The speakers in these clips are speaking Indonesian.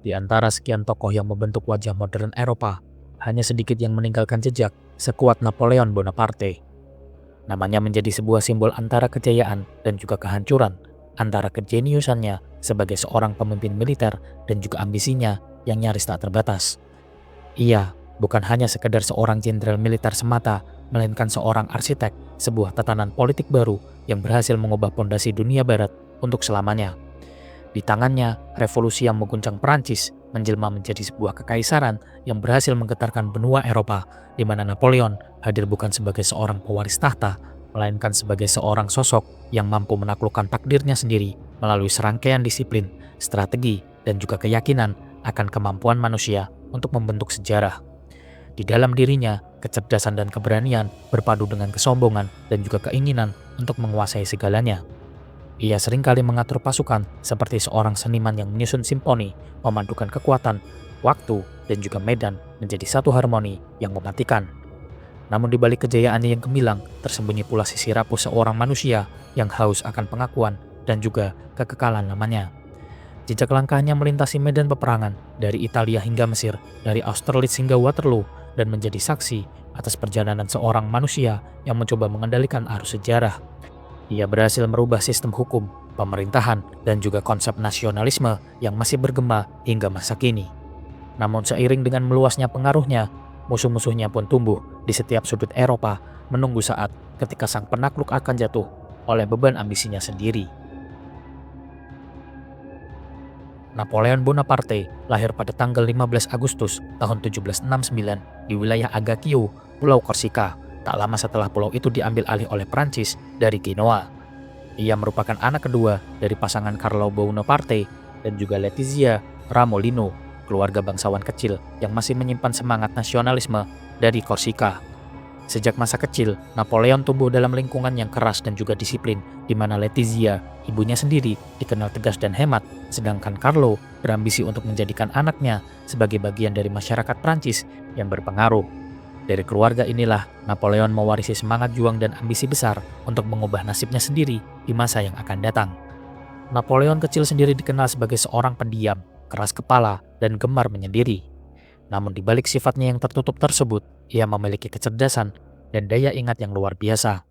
Di antara sekian tokoh yang membentuk wajah modern Eropa, hanya sedikit yang meninggalkan jejak sekuat Napoleon Bonaparte. Namanya menjadi sebuah simbol antara kejayaan dan juga kehancuran, antara kejeniusannya sebagai seorang pemimpin militer dan juga ambisinya yang nyaris tak terbatas. Ia bukan hanya sekedar seorang jenderal militer semata, melainkan seorang arsitek sebuah tatanan politik baru yang berhasil mengubah pondasi dunia barat untuk selamanya. Di tangannya, revolusi yang mengguncang Perancis menjelma menjadi sebuah kekaisaran yang berhasil menggetarkan benua Eropa, di mana Napoleon hadir bukan sebagai seorang pewaris tahta, melainkan sebagai seorang sosok yang mampu menaklukkan takdirnya sendiri melalui serangkaian disiplin, strategi, dan juga keyakinan akan kemampuan manusia untuk membentuk sejarah. Di dalam dirinya, kecerdasan dan keberanian berpadu dengan kesombongan dan juga keinginan untuk menguasai segalanya. Ia seringkali mengatur pasukan seperti seorang seniman yang menyusun simfoni, memadukan kekuatan, waktu, dan juga medan menjadi satu harmoni yang mematikan. Namun di balik kejayaannya yang gemilang, tersembunyi pula sisi rapuh seorang manusia yang haus akan pengakuan dan juga kekekalan namanya. Jejak langkahnya melintasi medan peperangan dari Italia hingga Mesir, dari Austerlitz hingga Waterloo, dan menjadi saksi atas perjalanan seorang manusia yang mencoba mengendalikan arus sejarah. Ia berhasil merubah sistem hukum, pemerintahan, dan juga konsep nasionalisme yang masih bergema hingga masa kini. Namun seiring dengan meluasnya pengaruhnya, musuh-musuhnya pun tumbuh di setiap sudut Eropa, menunggu saat ketika sang penakluk akan jatuh oleh beban ambisinya sendiri. Napoleon Bonaparte lahir pada tanggal 15 Agustus tahun 1769 di wilayah Ajaccio, Pulau Korsika, tak lama setelah pulau itu diambil alih oleh Prancis dari Genoa. Ia merupakan anak kedua dari pasangan Carlo Bonaparte dan juga Letizia Ramolino, keluarga bangsawan kecil yang masih menyimpan semangat nasionalisme dari Korsika. Sejak masa kecil, Napoleon tumbuh dalam lingkungan yang keras dan juga disiplin, di mana Letizia, ibunya sendiri, dikenal tegas dan hemat, sedangkan Carlo berambisi untuk menjadikan anaknya sebagai bagian dari masyarakat Prancis yang berpengaruh. Dari keluarga inilah, Napoleon mewarisi semangat juang dan ambisi besar untuk mengubah nasibnya sendiri di masa yang akan datang. Napoleon kecil sendiri dikenal sebagai seorang pendiam, keras kepala, dan gemar menyendiri. Namun di balik sifatnya yang tertutup tersebut, ia memiliki kecerdasan dan daya ingat yang luar biasa.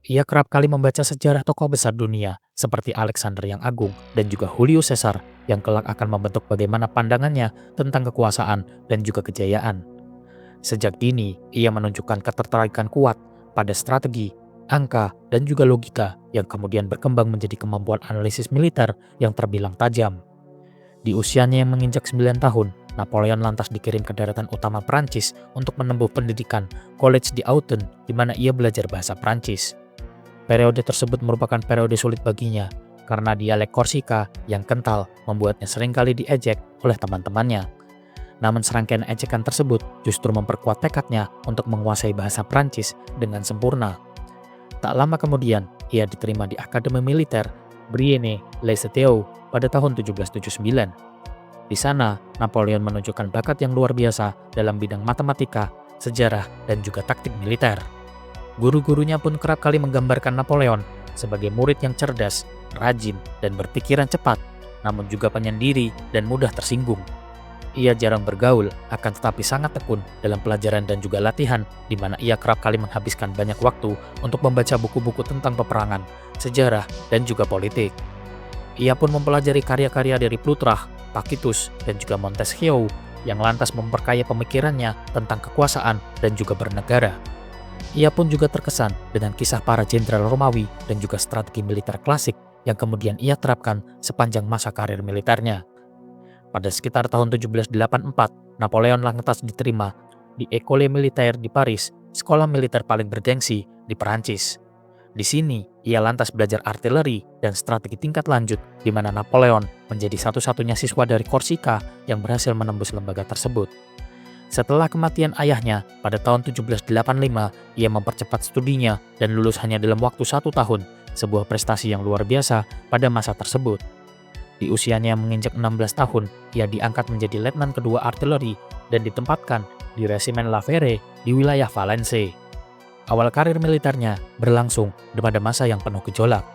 Ia kerap kali membaca sejarah tokoh besar dunia seperti Alexander yang Agung dan juga Julius Caesar yang kelak akan membentuk bagaimana pandangannya tentang kekuasaan dan juga kejayaan. Sejak dini, ia menunjukkan ketertarikan kuat pada strategi, angka, dan juga logika yang kemudian berkembang menjadi kemampuan analisis militer yang terbilang tajam. Di usianya yang menginjak 9 tahun, Napoleon lantas dikirim ke daratan utama Prancis untuk menempuh pendidikan Collège d'Autun, di mana ia belajar bahasa Prancis. Periode tersebut merupakan periode sulit baginya, karena dialek Korsika yang kental membuatnya seringkali diejek oleh teman-temannya. Namun serangkaian ejekan tersebut justru memperkuat tekadnya untuk menguasai bahasa Prancis dengan sempurna. Tak lama kemudian, ia diterima di Akademi Militer Brienne-le-Château pada tahun 1779. Di sana, Napoleon menunjukkan bakat yang luar biasa dalam bidang matematika, sejarah, dan juga taktik militer. Guru-gurunya pun kerap kali menggambarkan Napoleon sebagai murid yang cerdas, rajin, dan berpikiran cepat, namun juga penyendiri dan mudah tersinggung. Ia jarang bergaul, akan tetapi sangat tekun dalam pelajaran dan juga latihan, di mana ia kerap kali menghabiskan banyak waktu untuk membaca buku-buku tentang peperangan, sejarah, dan juga politik. Ia pun mempelajari karya-karya dari Plutarch, Tacitus, dan juga Montesquieu, yang lantas memperkaya pemikirannya tentang kekuasaan dan juga bernegara. Ia pun juga terkesan dengan kisah para jenderal Romawi dan juga strategi militer klasik yang kemudian ia terapkan sepanjang masa karir militernya. Pada sekitar tahun 1784, Napoleon lantas diterima di École Militaire di Paris, sekolah militer paling bergengsi di Perancis. Di sini, ia lantas belajar artileri dan strategi tingkat lanjut, di mana Napoleon menjadi satu-satunya siswa dari Korsika yang berhasil menembus lembaga tersebut. Setelah kematian ayahnya pada tahun 1785, ia mempercepat studinya dan lulus hanya dalam waktu 1 tahun, sebuah prestasi yang luar biasa pada masa tersebut. Di usianya yang menginjak 16 tahun, ia diangkat menjadi letnan kedua artileri dan ditempatkan di Resimen La Fère di wilayah Valence. Awal karir militernya berlangsung pada masa yang penuh gejolak.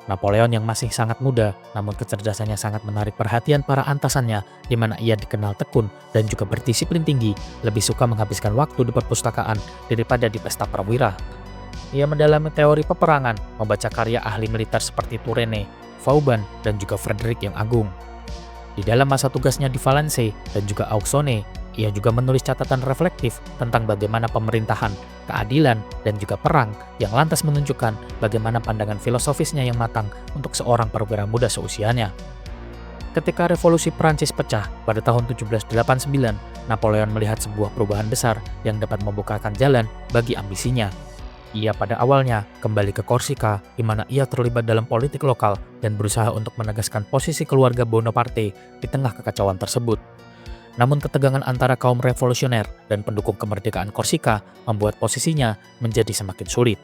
Napoleon yang masih sangat muda, namun kecerdasannya sangat menarik perhatian para antasannya, di mana ia dikenal tekun dan juga berdisiplin tinggi, lebih suka menghabiskan waktu di perpustakaan daripada di pesta perwira. Ia mendalami teori peperangan, membaca karya ahli militer seperti Turenne, Vauban, dan juga Frederick yang Agung. Di dalam masa tugasnya di Valence dan juga Auxonne, ia juga menulis catatan reflektif tentang bagaimana pemerintahan, keadilan, dan juga perang yang lantas menunjukkan bagaimana pandangan filosofisnya yang matang untuk seorang perwira muda seusianya. Ketika revolusi Prancis pecah pada tahun 1789, Napoleon melihat sebuah perubahan besar yang dapat membukakan jalan bagi ambisinya. Ia pada awalnya kembali ke Korsika, di mana ia terlibat dalam politik lokal dan berusaha untuk menegaskan posisi keluarga Bonaparte di tengah kekacauan tersebut. Namun ketegangan antara kaum revolusioner dan pendukung kemerdekaan Korsika membuat posisinya menjadi semakin sulit.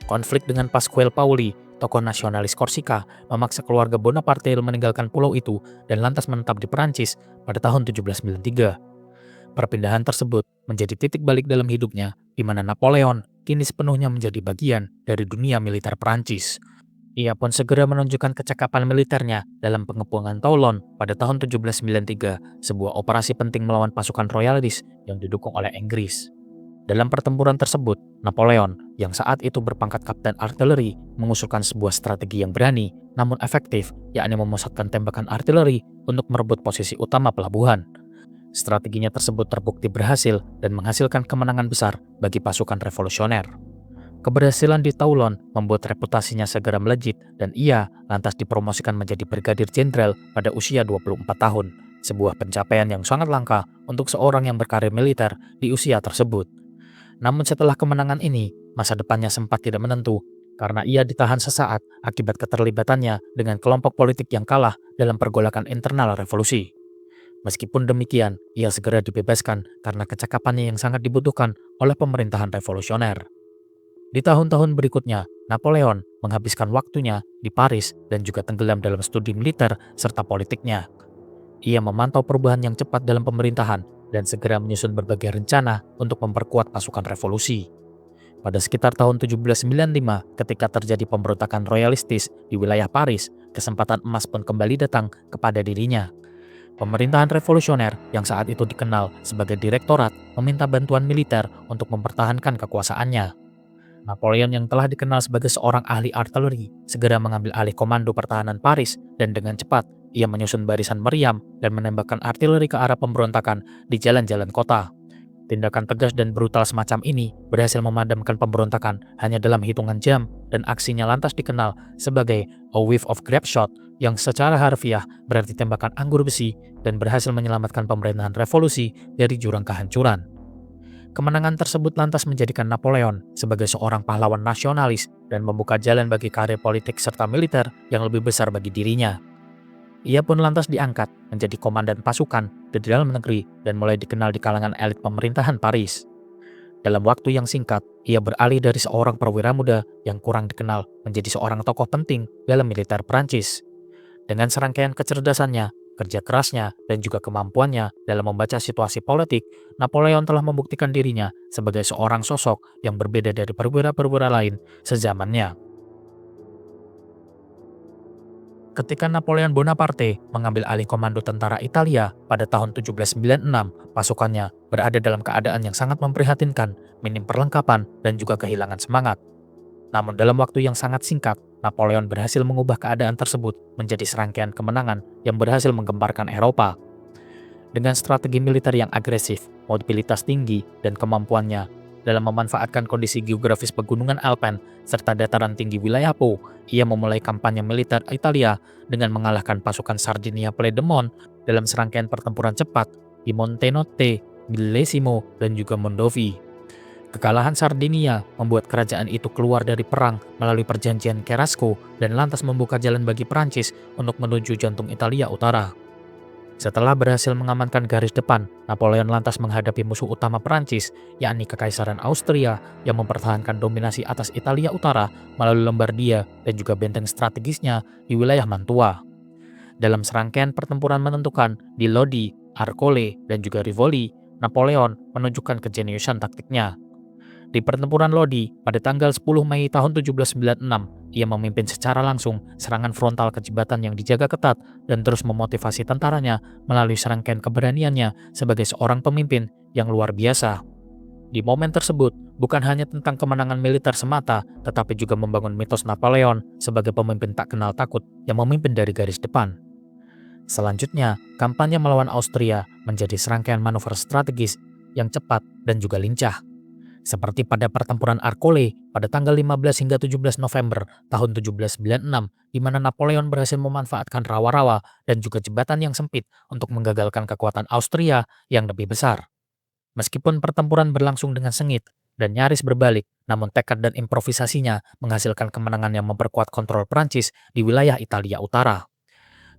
Konflik dengan Pasquale Paoli, tokoh nasionalis Korsika, memaksa keluarga Bonaparte meninggalkan pulau itu dan lantas menetap di Perancis pada tahun 1793. Perpindahan tersebut menjadi titik balik dalam hidupnya, di mana Napoleon kini sepenuhnya menjadi bagian dari dunia militer Perancis. Ia pun segera menunjukkan kecakapan militernya dalam pengepungan Toulon pada tahun 1793, sebuah operasi penting melawan pasukan royalis yang didukung oleh Inggris. Dalam pertempuran tersebut, Napoleon, yang saat itu berpangkat kapten artileri, mengusulkan sebuah strategi yang berani namun efektif, yakni memusatkan tembakan artileri untuk merebut posisi utama pelabuhan. Strateginya tersebut terbukti berhasil dan menghasilkan kemenangan besar bagi pasukan revolusioner. Keberhasilan di Toulon membuat reputasinya segera melejit dan ia lantas dipromosikan menjadi brigadir jenderal pada usia 24 tahun, sebuah pencapaian yang sangat langka untuk seorang yang berkarir militer di usia tersebut. Namun setelah kemenangan ini, masa depannya sempat tidak menentu karena ia ditahan sesaat akibat keterlibatannya dengan kelompok politik yang kalah dalam pergolakan internal revolusi. Meskipun demikian, ia segera dibebaskan karena kecakapannya yang sangat dibutuhkan oleh pemerintahan revolusioner. Di tahun-tahun berikutnya, Napoleon menghabiskan waktunya di Paris dan juga tenggelam dalam studi militer serta politiknya. Ia memantau perubahan yang cepat dalam pemerintahan dan segera menyusun berbagai rencana untuk memperkuat pasukan revolusi. Pada sekitar tahun 1795, ketika terjadi pemberontakan royalistis di wilayah Paris, kesempatan emas pun kembali datang kepada dirinya. Pemerintahan revolusioner yang saat itu dikenal sebagai Direktorat meminta bantuan militer untuk mempertahankan kekuasaannya. Napoleon yang telah dikenal sebagai seorang ahli artileri segera mengambil alih komando pertahanan Paris dan dengan cepat ia menyusun barisan meriam dan menembakkan artileri ke arah pemberontakan di jalan-jalan kota. Tindakan tegas dan brutal semacam ini berhasil memadamkan pemberontakan hanya dalam hitungan jam dan aksinya lantas dikenal sebagai a whiff of grapeshot yang secara harfiah berarti tembakan anggur besi dan berhasil menyelamatkan pemerintahan revolusi dari jurang kehancuran. Kemenangan tersebut lantas menjadikan Napoleon sebagai seorang pahlawan nasionalis dan membuka jalan bagi karir politik serta militer yang lebih besar bagi dirinya. Ia pun lantas diangkat menjadi komandan pasukan di dalam negeri dan mulai dikenal di kalangan elit pemerintahan Paris. Dalam waktu yang singkat, ia beralih dari seorang perwira muda yang kurang dikenal menjadi seorang tokoh penting dalam militer Prancis. Dengan serangkaian kecerdasannya, kerja kerasnya, dan juga kemampuannya dalam membaca situasi politik, Napoleon telah membuktikan dirinya sebagai seorang sosok yang berbeda dari perwira-perwira lain sezamannya. Ketika Napoleon Bonaparte mengambil alih komando tentara Italia pada tahun 1796, pasukannya berada dalam keadaan yang sangat memprihatinkan, minim perlengkapan, dan juga kehilangan semangat. Namun dalam waktu yang sangat singkat, Napoleon berhasil mengubah keadaan tersebut menjadi serangkaian kemenangan yang berhasil menggemparkan Eropa. Dengan strategi militer yang agresif, mobilitas tinggi, dan kemampuannya dalam memanfaatkan kondisi geografis pegunungan Alpen serta dataran tinggi wilayah Po, ia memulai kampanye militer Italia dengan mengalahkan pasukan Sardinia Piedmont dalam serangkaian pertempuran cepat di Montenotte, Millesimo, dan juga Mondovi. Kekalahan Sardinia membuat kerajaan itu keluar dari perang melalui perjanjian Cherasco dan lantas membuka jalan bagi Prancis untuk menuju jantung Italia Utara. Setelah berhasil mengamankan garis depan, Napoleon lantas menghadapi musuh utama Prancis, yakni Kekaisaran Austria yang mempertahankan dominasi atas Italia Utara melalui Lombardia dan juga benteng strategisnya di wilayah Mantua. Dalam serangkaian pertempuran menentukan di Lodi, Arcole, dan juga Rivoli, Napoleon menunjukkan kejeniusan taktiknya. Di pertempuran Lodi pada tanggal 10 Mei tahun 1796, ia memimpin secara langsung serangan frontal ke jembatan yang dijaga ketat dan terus memotivasi tentaranya melalui serangkaian keberaniannya sebagai seorang pemimpin yang luar biasa. Di momen tersebut, bukan hanya tentang kemenangan militer semata, tetapi juga membangun mitos Napoleon sebagai pemimpin tak kenal takut yang memimpin dari garis depan. Selanjutnya, kampanye melawan Austria menjadi serangkaian manuver strategis yang cepat dan juga lincah. Seperti pada pertempuran Arcole pada tanggal 15 hingga 17 November tahun 1796, di mana Napoleon berhasil memanfaatkan rawa-rawa dan juga jembatan yang sempit untuk menggagalkan kekuatan Austria yang lebih besar. Meskipun pertempuran berlangsung dengan sengit dan nyaris berbalik, namun tekad dan improvisasinya menghasilkan kemenangan yang memperkuat kontrol Prancis di wilayah Italia Utara.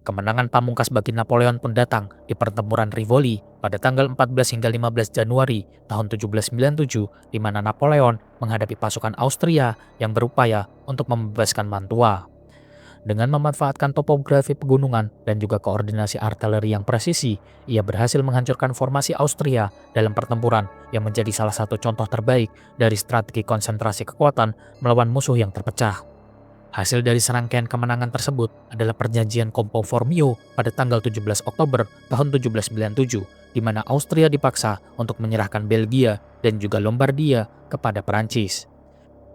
Kemenangan pamungkas bagi Napoleon pun datang di pertempuran Rivoli pada tanggal 14 hingga 15 Januari tahun 1797, di mana Napoleon menghadapi pasukan Austria yang berupaya untuk membebaskan Mantua. Dengan memanfaatkan topografi pegunungan dan juga koordinasi artileri yang presisi, ia berhasil menghancurkan formasi Austria dalam pertempuran yang menjadi salah satu contoh terbaik dari strategi konsentrasi kekuatan melawan musuh yang terpecah. Hasil dari serangkaian kemenangan tersebut adalah perjanjian Campo Formio pada tanggal 17 Oktober tahun 1797, di mana Austria dipaksa untuk menyerahkan Belgia dan juga Lombardia kepada Prancis.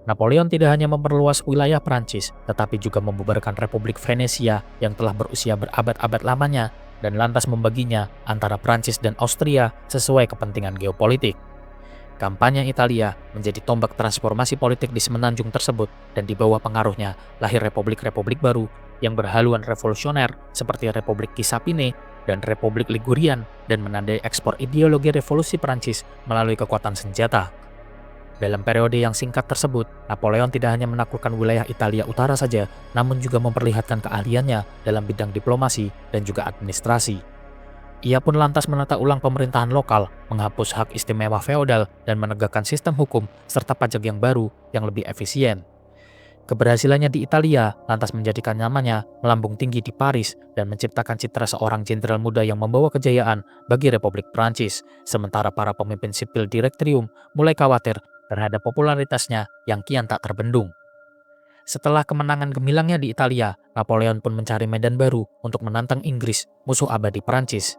Napoleon tidak hanya memperluas wilayah Prancis, tetapi juga membubarkan Republik Venesia yang telah berusia berabad-abad lamanya dan lantas membaginya antara Prancis dan Austria sesuai kepentingan geopolitik. Kampanye Italia menjadi tombak transformasi politik di semenanjung tersebut, dan di bawah pengaruhnya lahir republik-republik baru yang berhaluan revolusioner seperti Republik Kisapine dan Republik Ligurian, dan menandai ekspor ideologi revolusi Prancis melalui kekuatan senjata. Dalam periode yang singkat tersebut, Napoleon tidak hanya menaklukkan wilayah Italia Utara saja, namun juga memperlihatkan keahliannya dalam bidang diplomasi dan juga administrasi. Ia pun lantas menata ulang pemerintahan lokal, menghapus hak istimewa feodal, dan menegakkan sistem hukum serta pajak yang baru yang lebih efisien. Keberhasilannya di Italia lantas menjadikan namanya melambung tinggi di Paris dan menciptakan citra seorang jenderal muda yang membawa kejayaan bagi Republik Prancis, sementara para pemimpin sipil Direktrium mulai khawatir terhadap popularitasnya yang kian tak terbendung. Setelah kemenangan gemilangnya di Italia, Napoleon pun mencari medan baru untuk menantang Inggris, musuh abadi Prancis.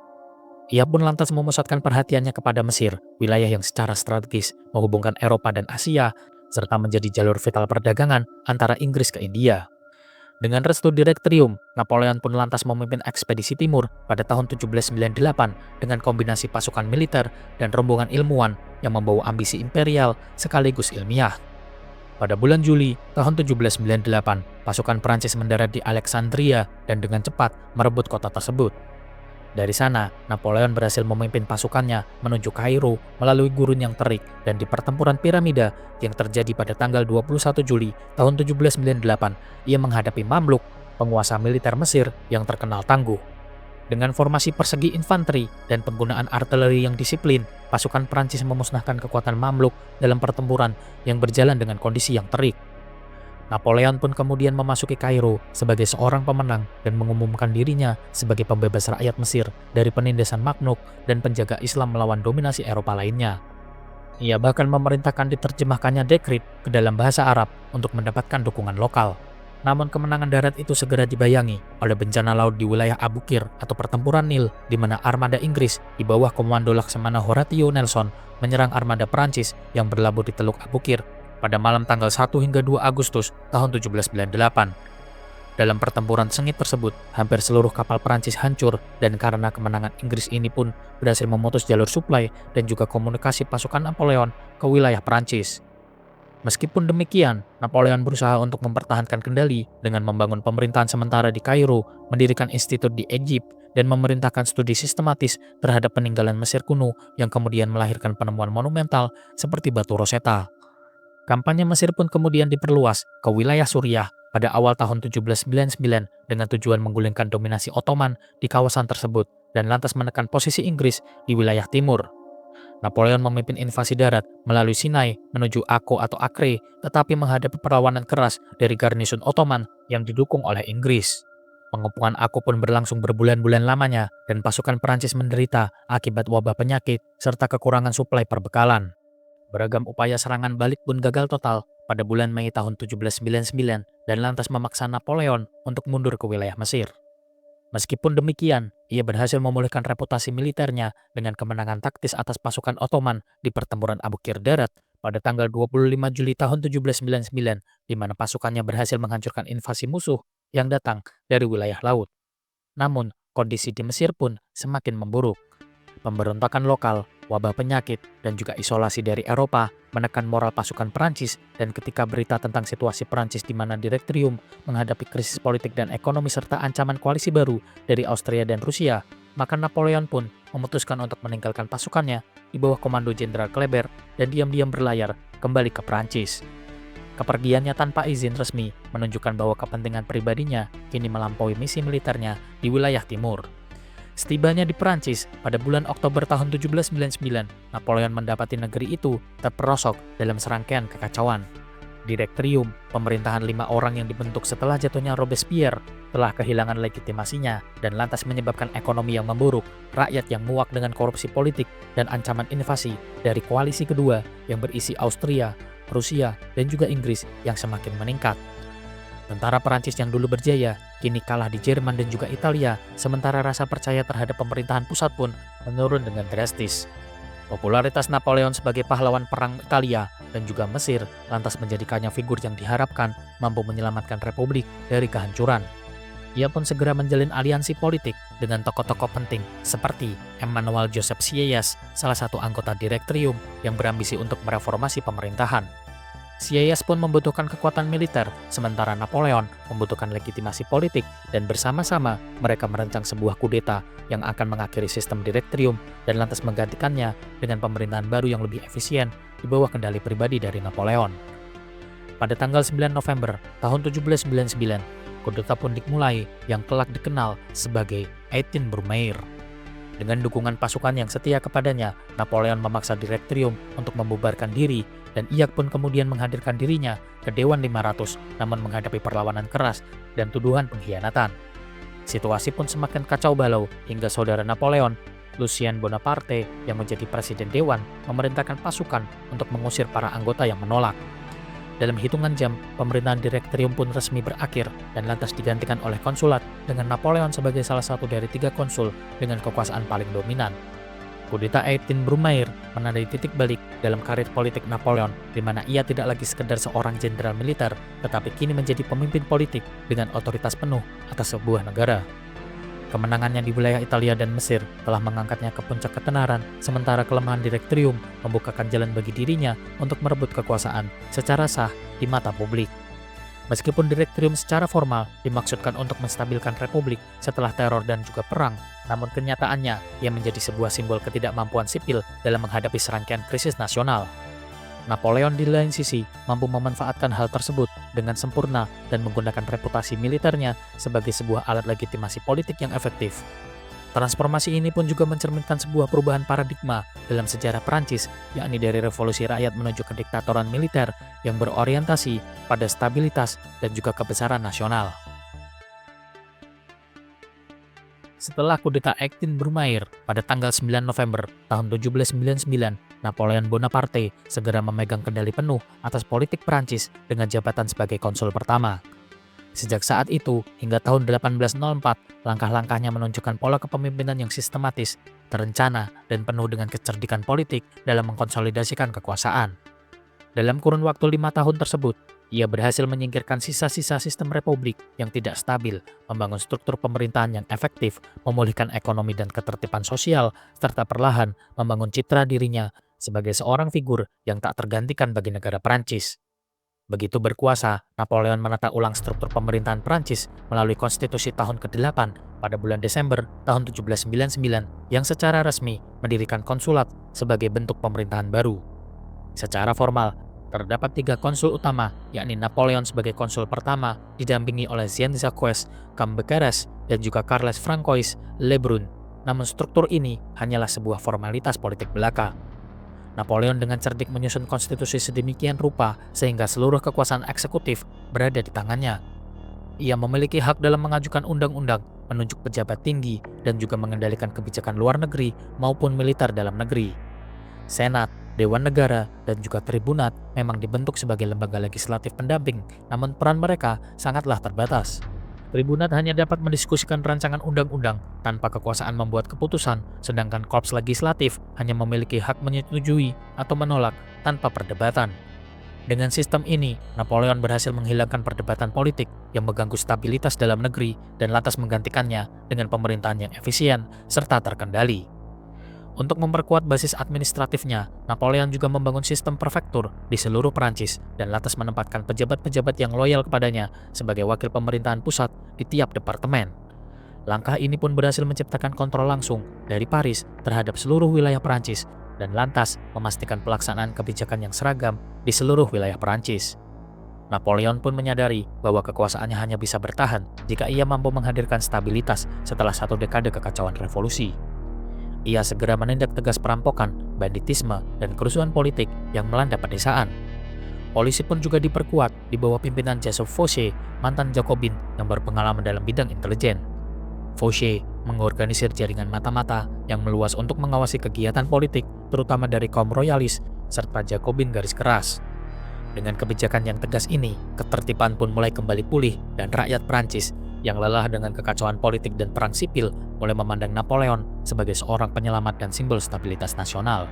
Ia pun lantas memusatkan perhatiannya kepada Mesir, wilayah yang secara strategis menghubungkan Eropa dan Asia, serta menjadi jalur vital perdagangan antara Inggris ke India. Dengan restu Direktrium, Napoleon pun lantas memimpin ekspedisi timur pada tahun 1798 dengan kombinasi pasukan militer dan rombongan ilmuwan yang membawa ambisi imperial sekaligus ilmiah. Pada bulan Juli tahun 1798, pasukan Prancis mendarat di Alexandria dan dengan cepat merebut kota tersebut. Dari sana, Napoleon berhasil memimpin pasukannya menuju Kairo melalui gurun yang terik, dan di pertempuran Piramida yang terjadi pada tanggal 21 Juli tahun 1798, ia menghadapi Mamluk, penguasa militer Mesir yang terkenal tangguh. Dengan formasi persegi infanteri dan penggunaan artileri yang disiplin, pasukan Prancis memusnahkan kekuatan Mamluk dalam pertempuran yang berjalan dengan kondisi yang terik. Napoleon pun kemudian memasuki Kairo sebagai seorang pemenang dan mengumumkan dirinya sebagai pembebas rakyat Mesir dari penindasan Mamluk dan penjaga Islam melawan dominasi Eropa lainnya. Ia bahkan memerintahkan diterjemahkannya dekrit ke dalam bahasa Arab untuk mendapatkan dukungan lokal. Namun kemenangan darat itu segera dibayangi oleh bencana laut di wilayah Abukir atau pertempuran Nil, di mana armada Inggris di bawah komando Laksamana Horatio Nelson menyerang armada Prancis yang berlabuh di Teluk Abukir pada malam tanggal 1 hingga 2 Agustus tahun 1798. Dalam pertempuran sengit tersebut, hampir seluruh kapal Prancis hancur, dan karena kemenangan Inggris ini pun berhasil memutus jalur suplai dan juga komunikasi pasukan Napoleon ke wilayah Prancis. Meskipun demikian, Napoleon berusaha untuk mempertahankan kendali dengan membangun pemerintahan sementara di Kairo, mendirikan institut di Egypt, dan memerintahkan studi sistematis terhadap peninggalan Mesir kuno yang kemudian melahirkan penemuan monumental seperti batu Rosetta. Kampanye Mesir pun kemudian diperluas ke wilayah Suriah pada awal tahun 1799 dengan tujuan menggulingkan dominasi Ottoman di kawasan tersebut dan lantas menekan posisi Inggris di wilayah timur. Napoleon memimpin invasi darat melalui Sinai menuju Akko atau Acre, tetapi menghadapi perlawanan keras dari garnison Ottoman yang didukung oleh Inggris. Pengepungan Akko pun berlangsung berbulan-bulan lamanya dan pasukan Prancis menderita akibat wabah penyakit serta kekurangan suplai perbekalan. Beragam upaya serangan balik pun gagal total pada bulan Mei tahun 1799 dan lantas memaksa Napoleon untuk mundur ke wilayah Mesir. Meskipun demikian, ia berhasil memulihkan reputasi militernya dengan kemenangan taktis atas pasukan Ottoman di pertempuran Abukir Darat pada tanggal 25 Juli tahun 1799, di mana pasukannya berhasil menghancurkan invasi musuh yang datang dari wilayah laut. Namun, kondisi di Mesir pun semakin memburuk. Pemberontakan lokal, wabah penyakit, dan juga isolasi dari Eropa menekan moral pasukan Perancis, dan ketika berita tentang situasi Perancis di mana Direktrium menghadapi krisis politik dan ekonomi serta ancaman koalisi baru dari Austria dan Rusia, maka Napoleon pun memutuskan untuk meninggalkan pasukannya di bawah komando Jenderal Kleber dan diam-diam berlayar kembali ke Perancis. Kepergiannya tanpa izin resmi menunjukkan bahwa kepentingan pribadinya kini melampaui misi militernya di wilayah timur. Setibanya di Perancis pada bulan Oktober tahun 1799, Napoleon mendapati negeri itu terperosok dalam serangkaian kekacauan. Direktrium, pemerintahan 5 orang yang dibentuk setelah jatuhnya Robespierre, telah kehilangan legitimasinya dan lantas menyebabkan ekonomi yang memburuk, rakyat yang muak dengan korupsi politik, dan ancaman invasi dari koalisi kedua yang berisi Austria, Rusia, dan juga Inggris yang semakin meningkat. Tentara Perancis yang dulu berjaya, kini kalah di Jerman dan juga Italia, sementara rasa percaya terhadap pemerintahan pusat pun menurun dengan drastis. Popularitas Napoleon sebagai pahlawan perang Italia dan juga Mesir lantas menjadikannya figur yang diharapkan mampu menyelamatkan Republik dari kehancuran. Ia pun segera menjalin aliansi politik dengan tokoh-tokoh penting seperti Emmanuel Joseph Sieyès, salah satu anggota Direktrium yang berambisi untuk mereformasi pemerintahan. Sieyès pun membutuhkan kekuatan militer, sementara Napoleon membutuhkan legitimasi politik, dan bersama-sama mereka merancang sebuah kudeta yang akan mengakhiri sistem Direktrium dan lantas menggantikannya dengan pemerintahan baru yang lebih efisien di bawah kendali pribadi dari Napoleon. Pada tanggal 9 November tahun 1799, kudeta pun dimulai yang kelak dikenal sebagai 18 Brumaire. Dengan dukungan pasukan yang setia kepadanya, Napoleon memaksa Direktrium untuk membubarkan diri, dan ia pun kemudian menghadirkan dirinya ke Dewan 500 namun menghadapi perlawanan keras dan tuduhan pengkhianatan. Situasi pun semakin kacau balau hingga saudara Napoleon, Lucien Bonaparte, yang menjadi presiden Dewan, memerintahkan pasukan untuk mengusir para anggota yang menolak. Dalam hitungan jam, pemerintahan Direktrium pun resmi berakhir dan lantas digantikan oleh konsulat dengan Napoleon sebagai salah satu dari 3 konsul dengan kekuasaan paling dominan. Kudeta 18 Brumaire menandai titik balik dalam karir politik Napoleon, di mana ia tidak lagi sekedar seorang jenderal militer, tetapi kini menjadi pemimpin politik dengan otoritas penuh atas sebuah negara. Kemenangannya di wilayah Italia dan Mesir telah mengangkatnya ke puncak ketenaran, sementara kelemahan Direktrium membukakan jalan bagi dirinya untuk merebut kekuasaan secara sah di mata publik. Meskipun Direktrium secara formal dimaksudkan untuk menstabilkan Republik setelah teror dan juga perang, namun kenyataannya ia menjadi sebuah simbol ketidakmampuan sipil dalam menghadapi serangkaian krisis nasional. Napoleon di lain sisi mampu memanfaatkan hal tersebut dengan sempurna dan menggunakan reputasi militernya sebagai sebuah alat legitimasi politik yang efektif. Transformasi ini pun juga mencerminkan sebuah perubahan paradigma dalam sejarah Perancis, yakni dari revolusi rakyat menuju kediktatoran militer yang berorientasi pada stabilitas dan juga kebesaran nasional. Setelah kudeta 18 Brumaire pada tanggal 9 November tahun 1799, Napoleon Bonaparte segera memegang kendali penuh atas politik Perancis dengan jabatan sebagai konsul pertama. Sejak saat itu hingga tahun 1804, langkah-langkahnya menunjukkan pola kepemimpinan yang sistematis, terencana, dan penuh dengan kecerdikan politik dalam mengkonsolidasikan kekuasaan. Dalam kurun waktu 5 tahun tersebut, ia berhasil menyingkirkan sisa-sisa sistem republik yang tidak stabil, membangun struktur pemerintahan yang efektif, memulihkan ekonomi dan ketertiban sosial, serta perlahan membangun citra dirinya sebagai seorang figur yang tak tergantikan bagi negara Perancis. Begitu berkuasa, Napoleon menata ulang struktur pemerintahan Perancis melalui konstitusi tahun ke-8 pada bulan Desember tahun 1799 yang secara resmi mendirikan konsulat sebagai bentuk pemerintahan baru. Secara formal, terdapat 3 konsul utama, yakni Napoleon sebagai konsul pertama didampingi oleh Jean-Jacques Cambacérès dan juga Carles Francois Lebrun. Namun struktur ini hanyalah sebuah formalitas politik belaka. Napoleon dengan cerdik menyusun konstitusi sedemikian rupa sehingga seluruh kekuasaan eksekutif berada di tangannya. Ia memiliki hak dalam mengajukan undang-undang, menunjuk pejabat tinggi, dan juga mengendalikan kebijakan luar negeri maupun militer dalam negeri. Senat, Dewan Negara dan juga Tribunat memang dibentuk sebagai lembaga legislatif pendamping, namun peran mereka sangatlah terbatas. Tribunat hanya dapat mendiskusikan rancangan undang-undang tanpa kekuasaan membuat keputusan, sedangkan korps legislatif hanya memiliki hak menyetujui atau menolak tanpa perdebatan. Dengan sistem ini, Napoleon berhasil menghilangkan perdebatan politik yang mengganggu stabilitas dalam negeri dan lantas menggantikannya dengan pemerintahan yang efisien serta terkendali. Untuk memperkuat basis administratifnya, Napoleon juga membangun sistem prefektur di seluruh Perancis dan lantas menempatkan pejabat-pejabat yang loyal kepadanya sebagai wakil pemerintahan pusat di tiap departemen. Langkah ini pun berhasil menciptakan kontrol langsung dari Paris terhadap seluruh wilayah Perancis dan lantas memastikan pelaksanaan kebijakan yang seragam di seluruh wilayah Perancis. Napoleon pun menyadari bahwa kekuasaannya hanya bisa bertahan jika ia mampu menghadirkan stabilitas setelah satu dekade kekacauan revolusi. Ia segera menindak tegas perampokan, banditisme, dan kerusuhan politik yang melanda pedesaan. Polisi pun juga diperkuat di bawah pimpinan Joseph Fouché, mantan Jacobin yang berpengalaman dalam bidang intelijen. Fouché mengorganisir jaringan mata-mata yang meluas untuk mengawasi kegiatan politik, terutama dari kaum royalis serta Jacobin garis keras. Dengan kebijakan yang tegas ini, ketertiban pun mulai kembali pulih dan rakyat Prancis yang lelah dengan kekacauan politik dan perang sipil mulai memandang Napoleon sebagai seorang penyelamat dan simbol stabilitas nasional.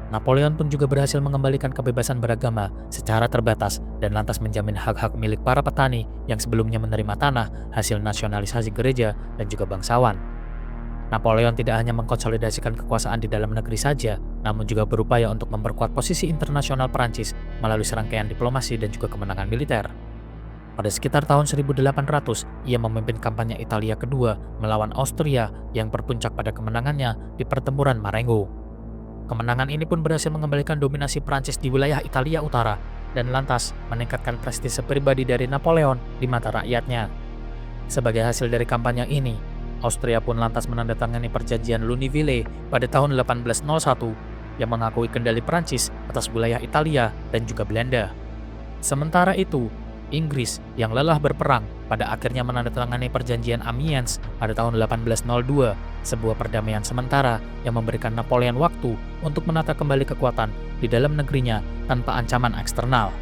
Napoleon pun juga berhasil mengembalikan kebebasan beragama secara terbatas dan lantas menjamin hak-hak milik para petani yang sebelumnya menerima tanah hasil nasionalisasi gereja dan juga bangsawan. Napoleon tidak hanya mengkonsolidasikan kekuasaan di dalam negeri saja, namun juga berupaya untuk memperkuat posisi internasional Perancis melalui serangkaian diplomasi dan juga kemenangan militer. Pada sekitar tahun 1800, ia memimpin kampanye Italia kedua melawan Austria yang berpuncak pada kemenangannya di pertempuran Marengo. Kemenangan ini pun berhasil mengembalikan dominasi Prancis di wilayah Italia Utara dan lantas meningkatkan prestise pribadi dari Napoleon di mata rakyatnya. Sebagai hasil dari kampanye ini, Austria pun lantas menandatangani perjanjian Luneville pada tahun 1801 yang mengakui kendali Prancis atas wilayah Italia dan juga Belanda. Sementara itu, Inggris yang lelah berperang pada akhirnya menandatangani perjanjian Amiens pada tahun 1802, sebuah perdamaian sementara yang memberikan Napoleon waktu untuk menata kembali kekuatan di dalam negerinya tanpa ancaman eksternal.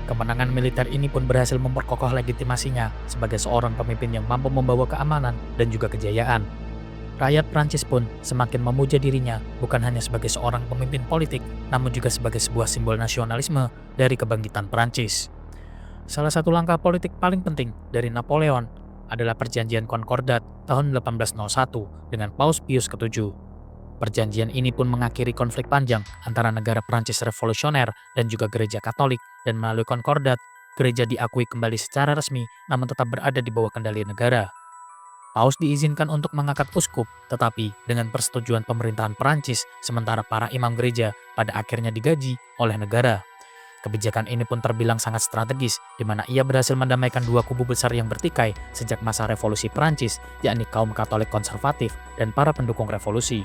Kemenangan militer ini pun berhasil memperkokoh legitimasinya sebagai seorang pemimpin yang mampu membawa keamanan dan juga kejayaan. Rakyat Prancis pun semakin memuja dirinya bukan hanya sebagai seorang pemimpin politik, namun juga sebagai sebuah simbol nasionalisme dari kebangkitan Prancis. Salah satu langkah politik paling penting dari Napoleon adalah Perjanjian Concordat tahun 1801 dengan Paus Pius ke-7. Perjanjian ini pun mengakhiri konflik panjang antara negara Prancis revolusioner dan juga gereja Katolik, dan melalui Concordat, gereja diakui kembali secara resmi namun tetap berada di bawah kendali negara. Paus diizinkan untuk mengangkat uskup, tetapi dengan persetujuan pemerintahan Prancis, sementara para imam gereja pada akhirnya digaji oleh negara. Kebijakan ini pun terbilang sangat strategis, di mana ia berhasil mendamaikan dua kubu besar yang bertikai sejak masa revolusi Prancis, yakni kaum Katolik konservatif dan para pendukung revolusi.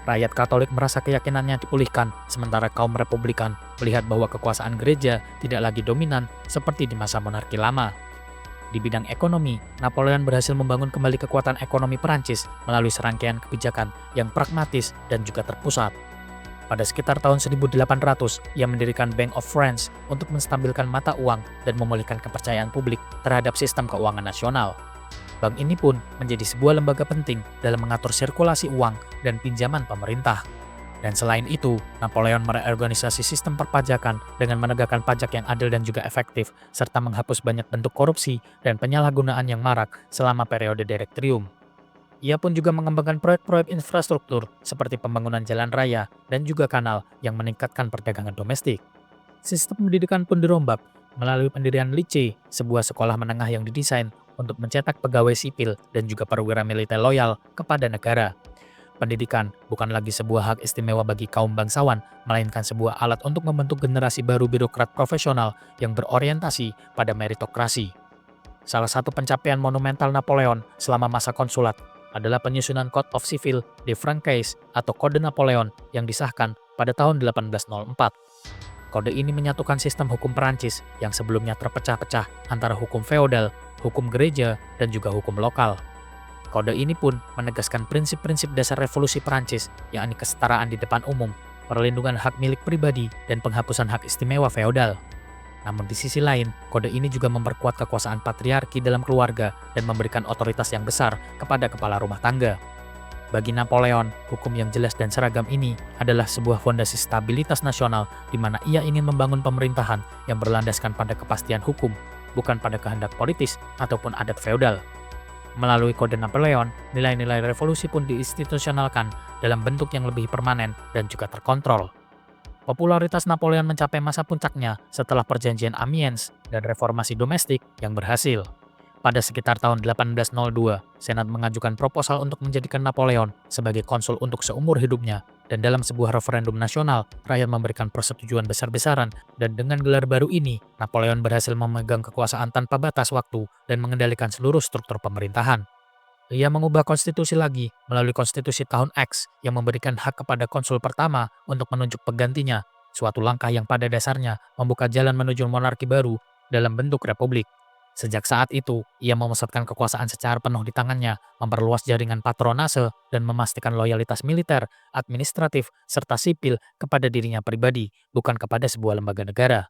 Rakyat Katolik merasa keyakinannya dipulihkan, sementara kaum Republikan melihat bahwa kekuasaan gereja tidak lagi dominan seperti di masa monarki lama. Di bidang ekonomi, Napoleon berhasil membangun kembali kekuatan ekonomi Prancis melalui serangkaian kebijakan yang pragmatis dan juga terpusat. Pada sekitar tahun 1800, ia mendirikan Bank of France untuk menstabilkan mata uang dan memulihkan kepercayaan publik terhadap sistem keuangan nasional. Bank ini pun menjadi sebuah lembaga penting dalam mengatur sirkulasi uang dan pinjaman pemerintah. Dan selain itu, Napoleon mereorganisasi sistem perpajakan dengan menegakkan pajak yang adil dan juga efektif, serta menghapus banyak bentuk korupsi dan penyalahgunaan yang marak selama periode Direktrium. Ia pun juga mengembangkan proyek-proyek infrastruktur seperti pembangunan jalan raya dan juga kanal yang meningkatkan perdagangan domestik. Sistem pendidikan pun dirombak melalui pendirian Lycée, sebuah sekolah menengah yang didesain untuk mencetak pegawai sipil dan juga perwira militer loyal kepada negara. Pendidikan bukan lagi sebuah hak istimewa bagi kaum bangsawan, melainkan sebuah alat untuk membentuk generasi baru birokrat profesional yang berorientasi pada meritokrasi. Salah satu pencapaian monumental Napoleon selama masa konsulat adalah penyusunan Code of Civil de Franchise atau Kode Napoleon yang disahkan pada tahun 1804. Kode ini menyatukan sistem hukum Perancis yang sebelumnya terpecah-pecah antara hukum feodal, hukum gereja, dan juga hukum lokal. Kode ini pun menegaskan prinsip-prinsip dasar revolusi Perancis, yakni kesetaraan di depan umum, perlindungan hak milik pribadi, dan penghapusan hak istimewa feodal. Namun di sisi lain, kode ini juga memperkuat kekuasaan patriarki dalam keluarga dan memberikan otoritas yang besar kepada kepala rumah tangga. Bagi Napoleon, hukum yang jelas dan seragam ini adalah sebuah fondasi stabilitas nasional di mana ia ingin membangun pemerintahan yang berlandaskan pada kepastian hukum, bukan pada kehendak politis ataupun adat feodal. Melalui kode Napoleon, nilai-nilai revolusi pun diinstitusionalkan dalam bentuk yang lebih permanen dan juga terkontrol. Popularitas Napoleon mencapai masa puncaknya setelah perjanjian Amiens dan reformasi domestik yang berhasil. Pada sekitar tahun 1802, Senat mengajukan proposal untuk menjadikan Napoleon sebagai konsul untuk seumur hidupnya, dan dalam sebuah referendum nasional, rakyat memberikan persetujuan besar-besaran, dan dengan gelar baru ini, Napoleon berhasil memegang kekuasaan tanpa batas waktu dan mengendalikan seluruh struktur pemerintahan. Ia mengubah konstitusi lagi melalui konstitusi tahun X yang memberikan hak kepada konsul pertama untuk menunjuk penggantinya, suatu langkah yang pada dasarnya membuka jalan menuju monarki baru dalam bentuk republik. Sejak saat itu, ia memusatkan kekuasaan secara penuh di tangannya, memperluas jaringan patronase, dan memastikan loyalitas militer, administratif, serta sipil kepada dirinya pribadi, bukan kepada sebuah lembaga negara.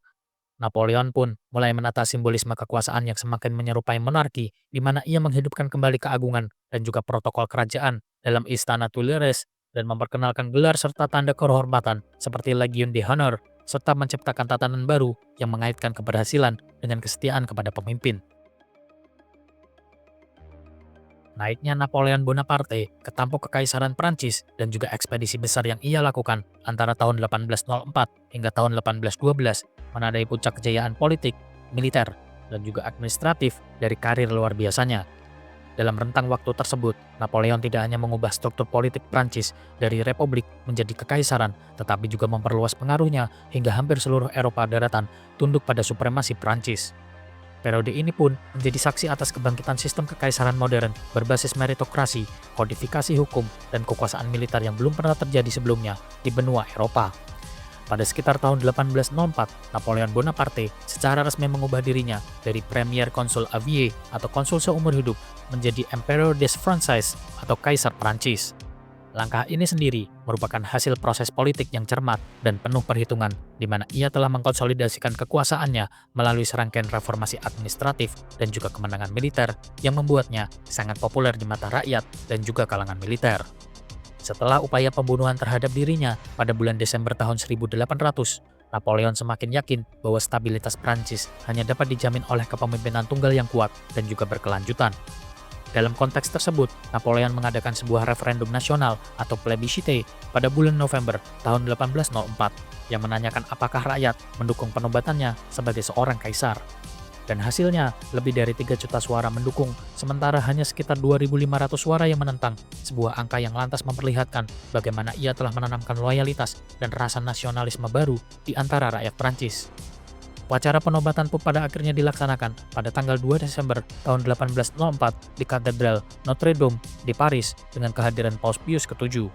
Napoleon pun mulai menata simbolisme kekuasaan yang semakin menyerupai monarki, di mana ia menghidupkan kembali keagungan dan juga protokol kerajaan dalam Istana Tuileries dan memperkenalkan gelar serta tanda kehormatan seperti Legion d'Honneur, serta menciptakan tatanan baru yang mengaitkan keberhasilan dengan kesetiaan kepada pemimpin. Naiknya Napoleon Bonaparte ke tampuk kekaisaran Prancis dan juga ekspedisi besar yang ia lakukan antara tahun 1804 hingga tahun 1812 menandai puncak kejayaan politik, militer, dan juga administratif dari karir luar biasanya. Dalam rentang waktu tersebut, Napoleon tidak hanya mengubah struktur politik Prancis dari republik menjadi kekaisaran, tetapi juga memperluas pengaruhnya hingga hampir seluruh Eropa daratan tunduk pada supremasi Prancis. Periode ini pun menjadi saksi atas kebangkitan sistem kekaisaran modern berbasis meritokrasi, kodifikasi hukum, dan kekuasaan militer yang belum pernah terjadi sebelumnya di benua Eropa. Pada sekitar tahun 1804, Napoleon Bonaparte secara resmi mengubah dirinya dari Premier Consul Avier atau konsul seumur hidup menjadi Empereur des Frances atau Kaisar Prancis. Langkah ini sendiri merupakan hasil proses politik yang cermat dan penuh perhitungan, di mana ia telah mengkonsolidasikan kekuasaannya melalui serangkaian reformasi administratif dan juga kemenangan militer yang membuatnya sangat populer di mata rakyat dan juga kalangan militer. Setelah upaya pembunuhan terhadap dirinya pada bulan Desember tahun 1800, Napoleon semakin yakin bahwa stabilitas Prancis hanya dapat dijamin oleh kepemimpinan tunggal yang kuat dan juga berkelanjutan. Dalam konteks tersebut, Napoleon mengadakan sebuah referendum nasional atau plebiscite pada bulan November tahun 1804 yang menanyakan apakah rakyat mendukung penobatannya sebagai seorang kaisar. Dan hasilnya, lebih dari 3 juta suara mendukung, sementara hanya sekitar 2.500 suara yang menentang, sebuah angka yang lantas memperlihatkan bagaimana ia telah menanamkan loyalitas dan rasa nasionalisme baru di antara rakyat Prancis. Upacara penobatan pun pada akhirnya dilaksanakan pada tanggal 2 Desember tahun 1804 di Katedral Notre Dame di Paris dengan kehadiran Paus Pius ke-7.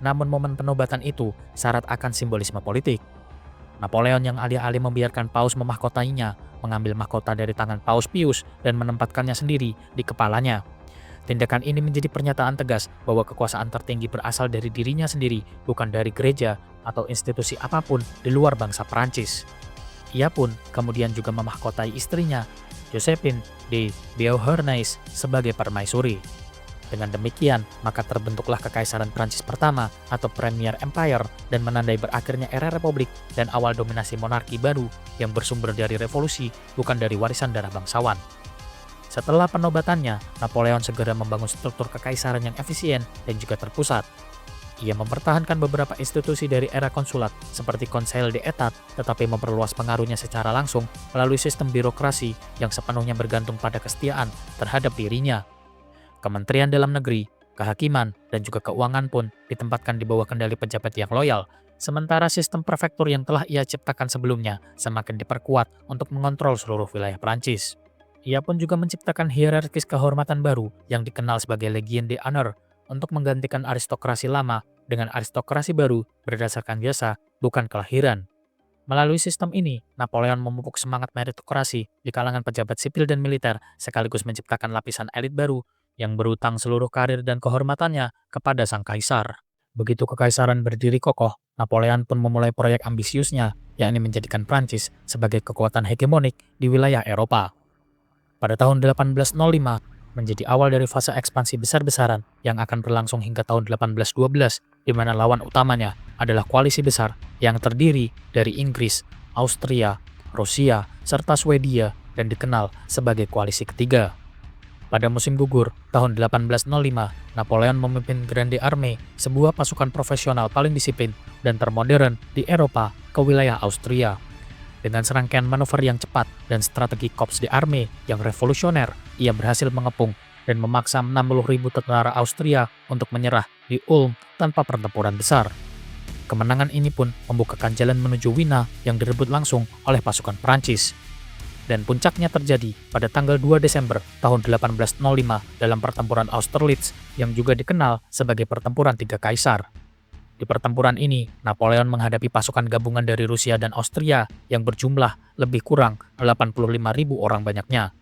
Namun momen penobatan itu syarat akan simbolisme politik. Napoleon yang alih-alih membiarkan Paus memahkotainya, mengambil mahkota dari tangan Paus Pius dan menempatkannya sendiri di kepalanya. Tindakan ini menjadi pernyataan tegas bahwa kekuasaan tertinggi berasal dari dirinya sendiri, bukan dari gereja atau institusi apapun di luar bangsa Prancis. Ia pun kemudian juga memahkotai istrinya, Josephine de Beauharnais, sebagai permaisuri. Dengan demikian, maka terbentuklah Kekaisaran Prancis pertama atau Premier Empire dan menandai berakhirnya era republik dan awal dominasi monarki baru yang bersumber dari revolusi, bukan dari warisan darah bangsawan. Setelah penobatannya, Napoleon segera membangun struktur kekaisaran yang efisien dan juga terpusat. Ia mempertahankan beberapa institusi dari era konsulat seperti Conseil d'État, tetapi memperluas pengaruhnya secara langsung melalui sistem birokrasi yang sepenuhnya bergantung pada kesetiaan terhadap dirinya. Kementerian Dalam Negeri, Kehakiman, dan juga Keuangan pun ditempatkan di bawah kendali pejabat yang loyal, sementara sistem prefektur yang telah ia ciptakan sebelumnya semakin diperkuat untuk mengontrol seluruh wilayah Prancis. Ia pun juga menciptakan hierarkis kehormatan baru yang dikenal sebagai Legion d'Honneur untuk menggantikan aristokrasi lama dengan aristokrasi baru berdasarkan jasa, bukan kelahiran. Melalui sistem ini, Napoleon memupuk semangat meritokrasi di kalangan pejabat sipil dan militer sekaligus menciptakan lapisan elit baru yang berutang seluruh karir dan kehormatannya kepada sang kaisar. Begitu kekaisaran berdiri kokoh, Napoleon pun memulai proyek ambisiusnya, yakni menjadikan Prancis sebagai kekuatan hegemonik di wilayah Eropa. Pada tahun 1805, menjadi awal dari fase ekspansi besar-besaran yang akan berlangsung hingga tahun 1812, di mana lawan utamanya adalah koalisi besar yang terdiri dari Inggris, Austria, Rusia, serta Swedia dan dikenal sebagai koalisi ketiga. Pada musim gugur tahun 1805, Napoleon memimpin Grande Armée, sebuah pasukan profesional paling disiplin dan termodern di Eropa, ke wilayah Austria. Dengan serangkaian manuver yang cepat dan strategi Corps d'Armée yang revolusioner, ia berhasil mengepung dan memaksa 60.000 tentara Austria untuk menyerah di Ulm tanpa pertempuran besar. Kemenangan ini pun membukakan jalan menuju Wina yang direbut langsung oleh pasukan Prancis. Dan puncaknya terjadi pada tanggal 2 Desember tahun 1805 dalam pertempuran Austerlitz yang juga dikenal sebagai pertempuran tiga kaisar. Di pertempuran ini, Napoleon menghadapi pasukan gabungan dari Rusia dan Austria yang berjumlah lebih kurang 85.000 orang banyaknya.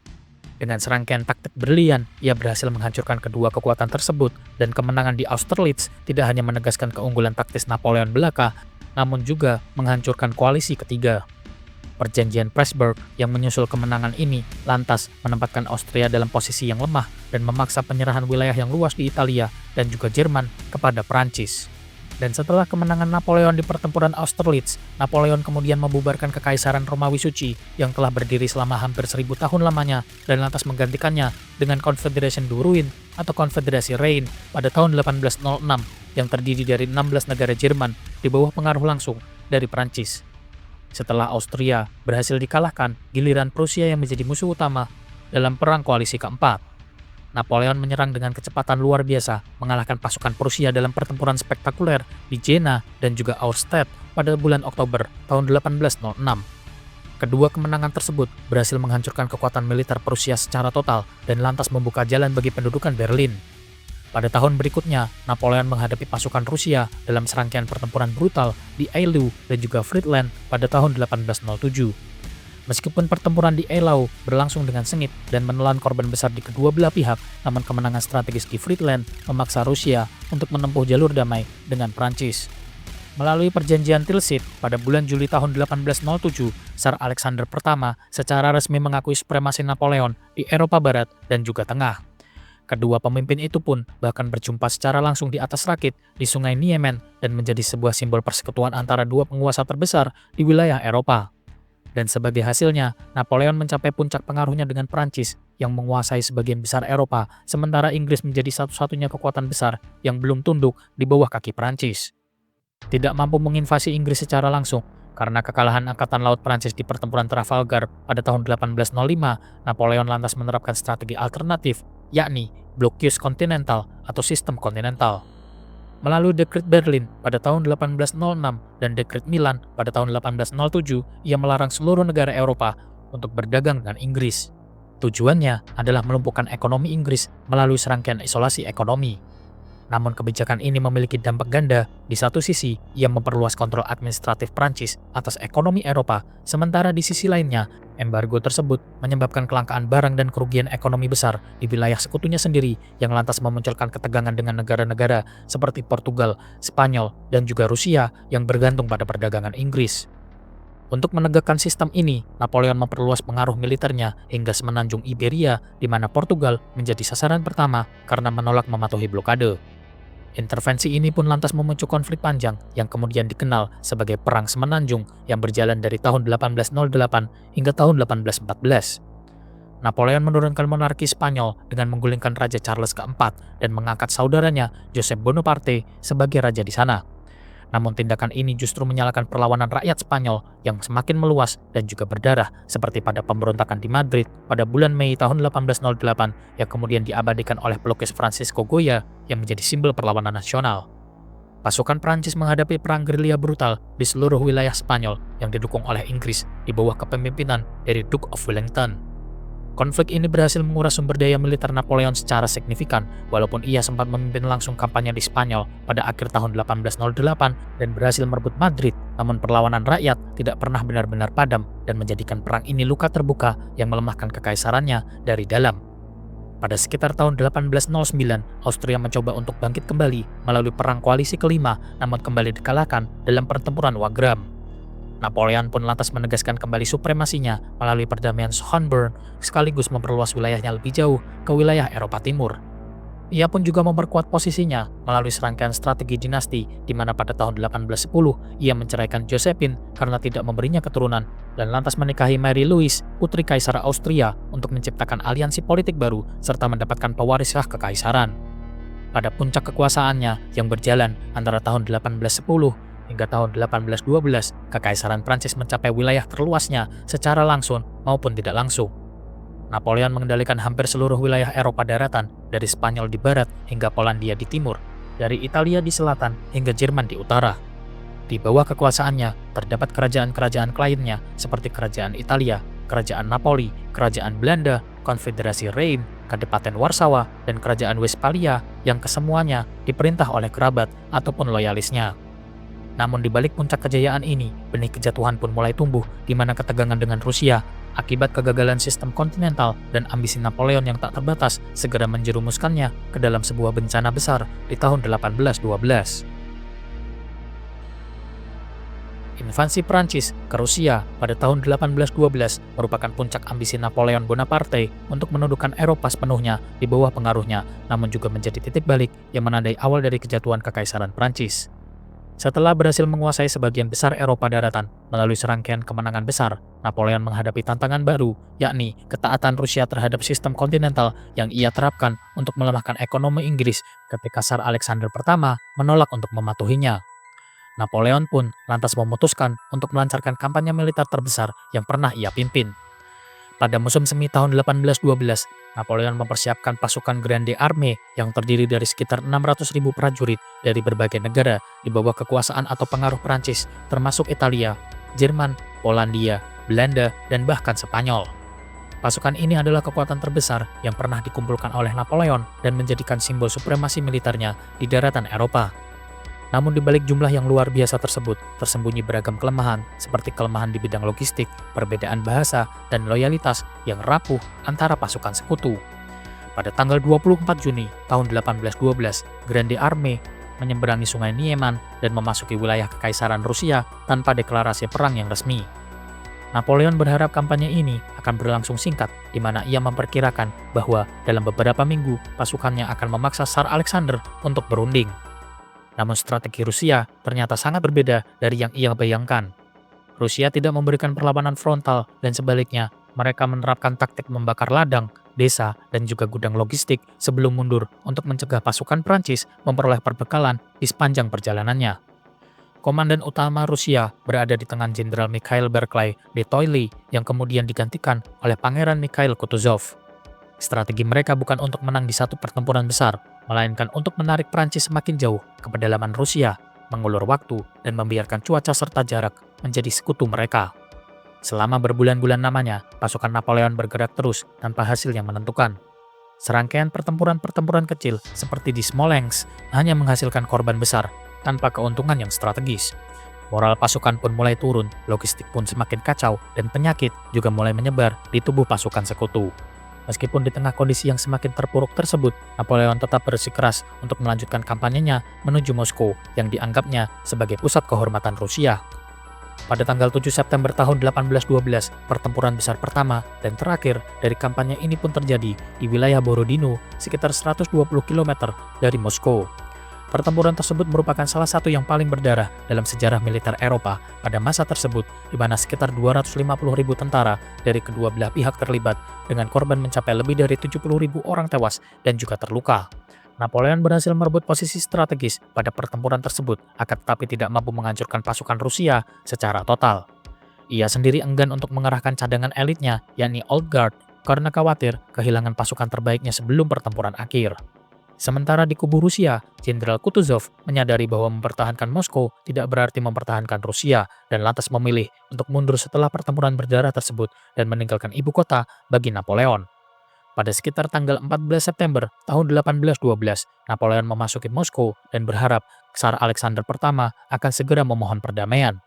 Dengan serangkaian taktik brilian, ia berhasil menghancurkan kedua kekuatan tersebut, dan kemenangan di Austerlitz tidak hanya menegaskan keunggulan taktis Napoleon belaka, namun juga menghancurkan koalisi ketiga. Perjanjian Pressburg yang menyusul kemenangan ini lantas menempatkan Austria dalam posisi yang lemah dan memaksa penyerahan wilayah yang luas di Italia dan juga Jerman kepada Prancis. Dan setelah kemenangan Napoleon di pertempuran Austerlitz, Napoleon kemudian membubarkan Kekaisaran Romawi Suci yang telah berdiri selama hampir 1000 tahun lamanya dan lantas menggantikannya dengan Confederation du Rhin atau Konfederasi Rhine pada tahun 1806 yang terdiri dari 16 negara Jerman di bawah pengaruh langsung dari Prancis. Setelah Austria berhasil dikalahkan, giliran Prusia yang menjadi musuh utama dalam Perang Koalisi keempat. Napoleon menyerang dengan kecepatan luar biasa, mengalahkan pasukan Prusia dalam pertempuran spektakuler di Jena dan juga Auerstedt pada bulan Oktober tahun 1806. Kedua kemenangan tersebut berhasil menghancurkan kekuatan militer Prusia secara total dan lantas membuka jalan bagi pendudukan Berlin. Pada tahun berikutnya, Napoleon menghadapi pasukan Rusia dalam serangkaian pertempuran brutal di Eylau dan juga Friedland pada tahun 1807. Meskipun pertempuran di Eylau berlangsung dengan sengit dan menelan korban besar di kedua belah pihak, namun kemenangan strategis di Friedland memaksa Rusia untuk menempuh jalur damai dengan Prancis. Melalui perjanjian Tilsit pada bulan Juli tahun 1807, Tsar Alexander I secara resmi mengakui supremasi Napoleon di Eropa Barat dan juga Tengah. Kedua pemimpin itu pun bahkan berjumpa secara langsung di atas rakit di Sungai Niemen dan menjadi sebuah simbol persekutuan antara dua penguasa terbesar di wilayah Eropa. Dan sebagai hasilnya, Napoleon mencapai puncak pengaruhnya dengan Prancis yang menguasai sebagian besar Eropa, sementara Inggris menjadi satu-satunya kekuatan besar yang belum tunduk di bawah kaki Prancis. Tidak mampu menginvasi Inggris secara langsung, karena kekalahan Angkatan Laut Prancis di pertempuran Trafalgar pada tahun 1805, Napoleon lantas menerapkan strategi alternatif, yakni blocus kontinental atau sistem kontinental. Melalui Dekret Berlin pada tahun 1806 dan Dekret Milan pada tahun 1807, ia melarang seluruh negara Eropa untuk berdagang dengan Inggris. Tujuannya adalah melumpuhkan ekonomi Inggris melalui serangkaian isolasi ekonomi. Namun kebijakan ini memiliki dampak ganda. Di satu sisi, ia memperluas kontrol administratif Prancis atas ekonomi Eropa, sementara di sisi lainnya, embargo tersebut menyebabkan kelangkaan barang dan kerugian ekonomi besar di wilayah sekutunya sendiri yang lantas memunculkan ketegangan dengan negara-negara seperti Portugal, Spanyol, dan juga Rusia yang bergantung pada perdagangan Inggris. Untuk menegakkan sistem ini, Napoleon memperluas pengaruh militernya hingga semenanjung Iberia, di mana Portugal menjadi sasaran pertama karena menolak mematuhi blokade. Intervensi ini pun lantas memicu konflik panjang yang kemudian dikenal sebagai Perang Semenanjung yang berjalan dari tahun 1808 hingga tahun 1814. Napoleon menurunkan monarki Spanyol dengan menggulingkan Raja Charles keempat dan mengangkat saudaranya Joseph Bonaparte sebagai raja di sana. Namun tindakan ini justru menyalakan perlawanan rakyat Spanyol yang semakin meluas dan juga berdarah seperti pada pemberontakan di Madrid pada bulan Mei tahun 1808 yang kemudian diabadikan oleh pelukis Francisco Goya yang menjadi simbol perlawanan nasional. Pasukan Prancis menghadapi perang gerilya brutal di seluruh wilayah Spanyol yang didukung oleh Inggris di bawah kepemimpinan dari Duke of Wellington. Konflik ini berhasil menguras sumber daya militer Napoleon secara signifikan, walaupun ia sempat memimpin langsung kampanye di Spanyol pada akhir tahun 1808 dan berhasil merebut Madrid, namun perlawanan rakyat tidak pernah benar-benar padam dan menjadikan perang ini luka terbuka yang melemahkan kekaisarannya dari dalam. Pada sekitar tahun 1809, Austria mencoba untuk bangkit kembali melalui perang koalisi kelima, namun kembali dikalahkan dalam pertempuran Wagram. Napoleon pun lantas menegaskan kembali supremasinya melalui perdamaian Schönbrunn, sekaligus memperluas wilayahnya lebih jauh ke wilayah Eropa Timur. Ia pun juga memperkuat posisinya melalui serangkaian strategi dinasti, di mana pada tahun 1810 ia menceraikan Josephine karena tidak memberinya keturunan dan lantas menikahi Mary Louise, putri Kaisar Austria, untuk menciptakan aliansi politik baru serta mendapatkan pewaris sah kekaisaran. Pada puncak kekuasaannya yang berjalan antara tahun 1810 hingga tahun 1812, kekaisaran Prancis mencapai wilayah terluasnya secara langsung maupun tidak langsung. Napoleon mengendalikan hampir seluruh wilayah Eropa daratan, dari Spanyol di barat hingga Polandia di timur, dari Italia di selatan hingga Jerman di utara. Di bawah kekuasaannya, terdapat kerajaan-kerajaan lainnya seperti Kerajaan Italia, Kerajaan Napoli, Kerajaan Belanda, Konfederasi Rhine, Kadipaten Warsawa, dan Kerajaan Westphalia yang kesemuanya diperintah oleh kerabat ataupun loyalisnya. Namun di balik puncak kejayaan ini, benih kejatuhan pun mulai tumbuh, di mana ketegangan dengan Rusia akibat kegagalan sistem kontinental dan ambisi Napoleon yang tak terbatas segera menjerumuskannya ke dalam sebuah bencana besar di tahun 1812. Invasi Prancis ke Rusia pada tahun 1812 merupakan puncak ambisi Napoleon Bonaparte untuk menundukkan Eropa sepenuhnya di bawah pengaruhnya, namun juga menjadi titik balik yang menandai awal dari kejatuhan Kekaisaran Prancis. Setelah berhasil menguasai sebagian besar Eropa daratan melalui serangkaian kemenangan besar, Napoleon menghadapi tantangan baru, yakni ketaatan Rusia terhadap sistem kontinental yang ia terapkan untuk melemahkan ekonomi Inggris ketika Tsar Alexander pertama menolak untuk mematuhinya. Napoleon pun lantas memutuskan untuk melancarkan kampanye militer terbesar yang pernah ia pimpin. Pada musim semi tahun 1812, Napoleon mempersiapkan pasukan Grande Armée yang terdiri dari sekitar 600.000 prajurit dari berbagai negara di bawah kekuasaan atau pengaruh Prancis, termasuk Italia, Jerman, Polandia, Belanda, dan bahkan Spanyol. Pasukan ini adalah kekuatan terbesar yang pernah dikumpulkan oleh Napoleon dan menjadikan simbol supremasi militernya di daratan Eropa. Namun di balik jumlah yang luar biasa tersebut, tersembunyi beragam kelemahan seperti kelemahan di bidang logistik, perbedaan bahasa, dan loyalitas yang rapuh antara pasukan sekutu. Pada tanggal 24 Juni tahun 1812, Grande Armée menyeberangi sungai Nieman dan memasuki wilayah Kekaisaran Rusia tanpa deklarasi perang yang resmi. Napoleon berharap kampanye ini akan berlangsung singkat, di mana ia memperkirakan bahwa dalam beberapa minggu pasukannya akan memaksa Tsar Alexander untuk berunding. Namun strategi Rusia ternyata sangat berbeda dari yang ia bayangkan. Rusia tidak memberikan perlawanan frontal dan sebaliknya, mereka menerapkan taktik membakar ladang, desa, dan juga gudang logistik sebelum mundur untuk mencegah pasukan Prancis memperoleh perbekalan di sepanjang perjalanannya. Komandan utama Rusia berada di tangan Jenderal Mikhail Barclay de Tolly yang kemudian digantikan oleh Pangeran Mikhail Kutuzov. Strategi mereka bukan untuk menang di satu pertempuran besar, melainkan untuk menarik Prancis semakin jauh ke pedalaman Rusia, mengulur waktu, dan membiarkan cuaca serta jarak menjadi sekutu mereka. Selama berbulan-bulan lamanya, pasukan Napoleon bergerak terus tanpa hasil yang menentukan. Serangkaian pertempuran-pertempuran kecil seperti di Smolensk hanya menghasilkan korban besar tanpa keuntungan yang strategis. Moral pasukan pun mulai turun, logistik pun semakin kacau, dan penyakit juga mulai menyebar di tubuh pasukan sekutu. Meskipun di tengah kondisi yang semakin terpuruk tersebut, Napoleon tetap bersikeras untuk melanjutkan kampanyenya menuju Moskow yang dianggapnya sebagai pusat kehormatan Rusia. Pada tanggal 7 September tahun 1812, pertempuran besar pertama dan terakhir dari kampanye ini pun terjadi di wilayah Borodino, sekitar 120 km dari Moskow. Pertempuran tersebut merupakan salah satu yang paling berdarah dalam sejarah militer Eropa pada masa tersebut, di mana sekitar 250.000 tentara dari kedua belah pihak terlibat, dengan korban mencapai lebih dari 70.000 orang tewas dan juga terluka. Napoleon berhasil merebut posisi strategis pada pertempuran tersebut, akan tetapi tidak mampu menghancurkan pasukan Rusia secara total. Ia sendiri enggan untuk mengerahkan cadangan elitnya, yakni Old Guard, karena khawatir kehilangan pasukan terbaiknya sebelum pertempuran akhir. Sementara di kubu Rusia, Jenderal Kutuzov menyadari bahwa mempertahankan Moskow tidak berarti mempertahankan Rusia dan lantas memilih untuk mundur setelah pertempuran berdarah tersebut dan meninggalkan ibu kota bagi Napoleon. Pada sekitar tanggal 14 September tahun 1812, Napoleon memasuki Moskow dan berharap Tsar Alexander pertama akan segera memohon perdamaian.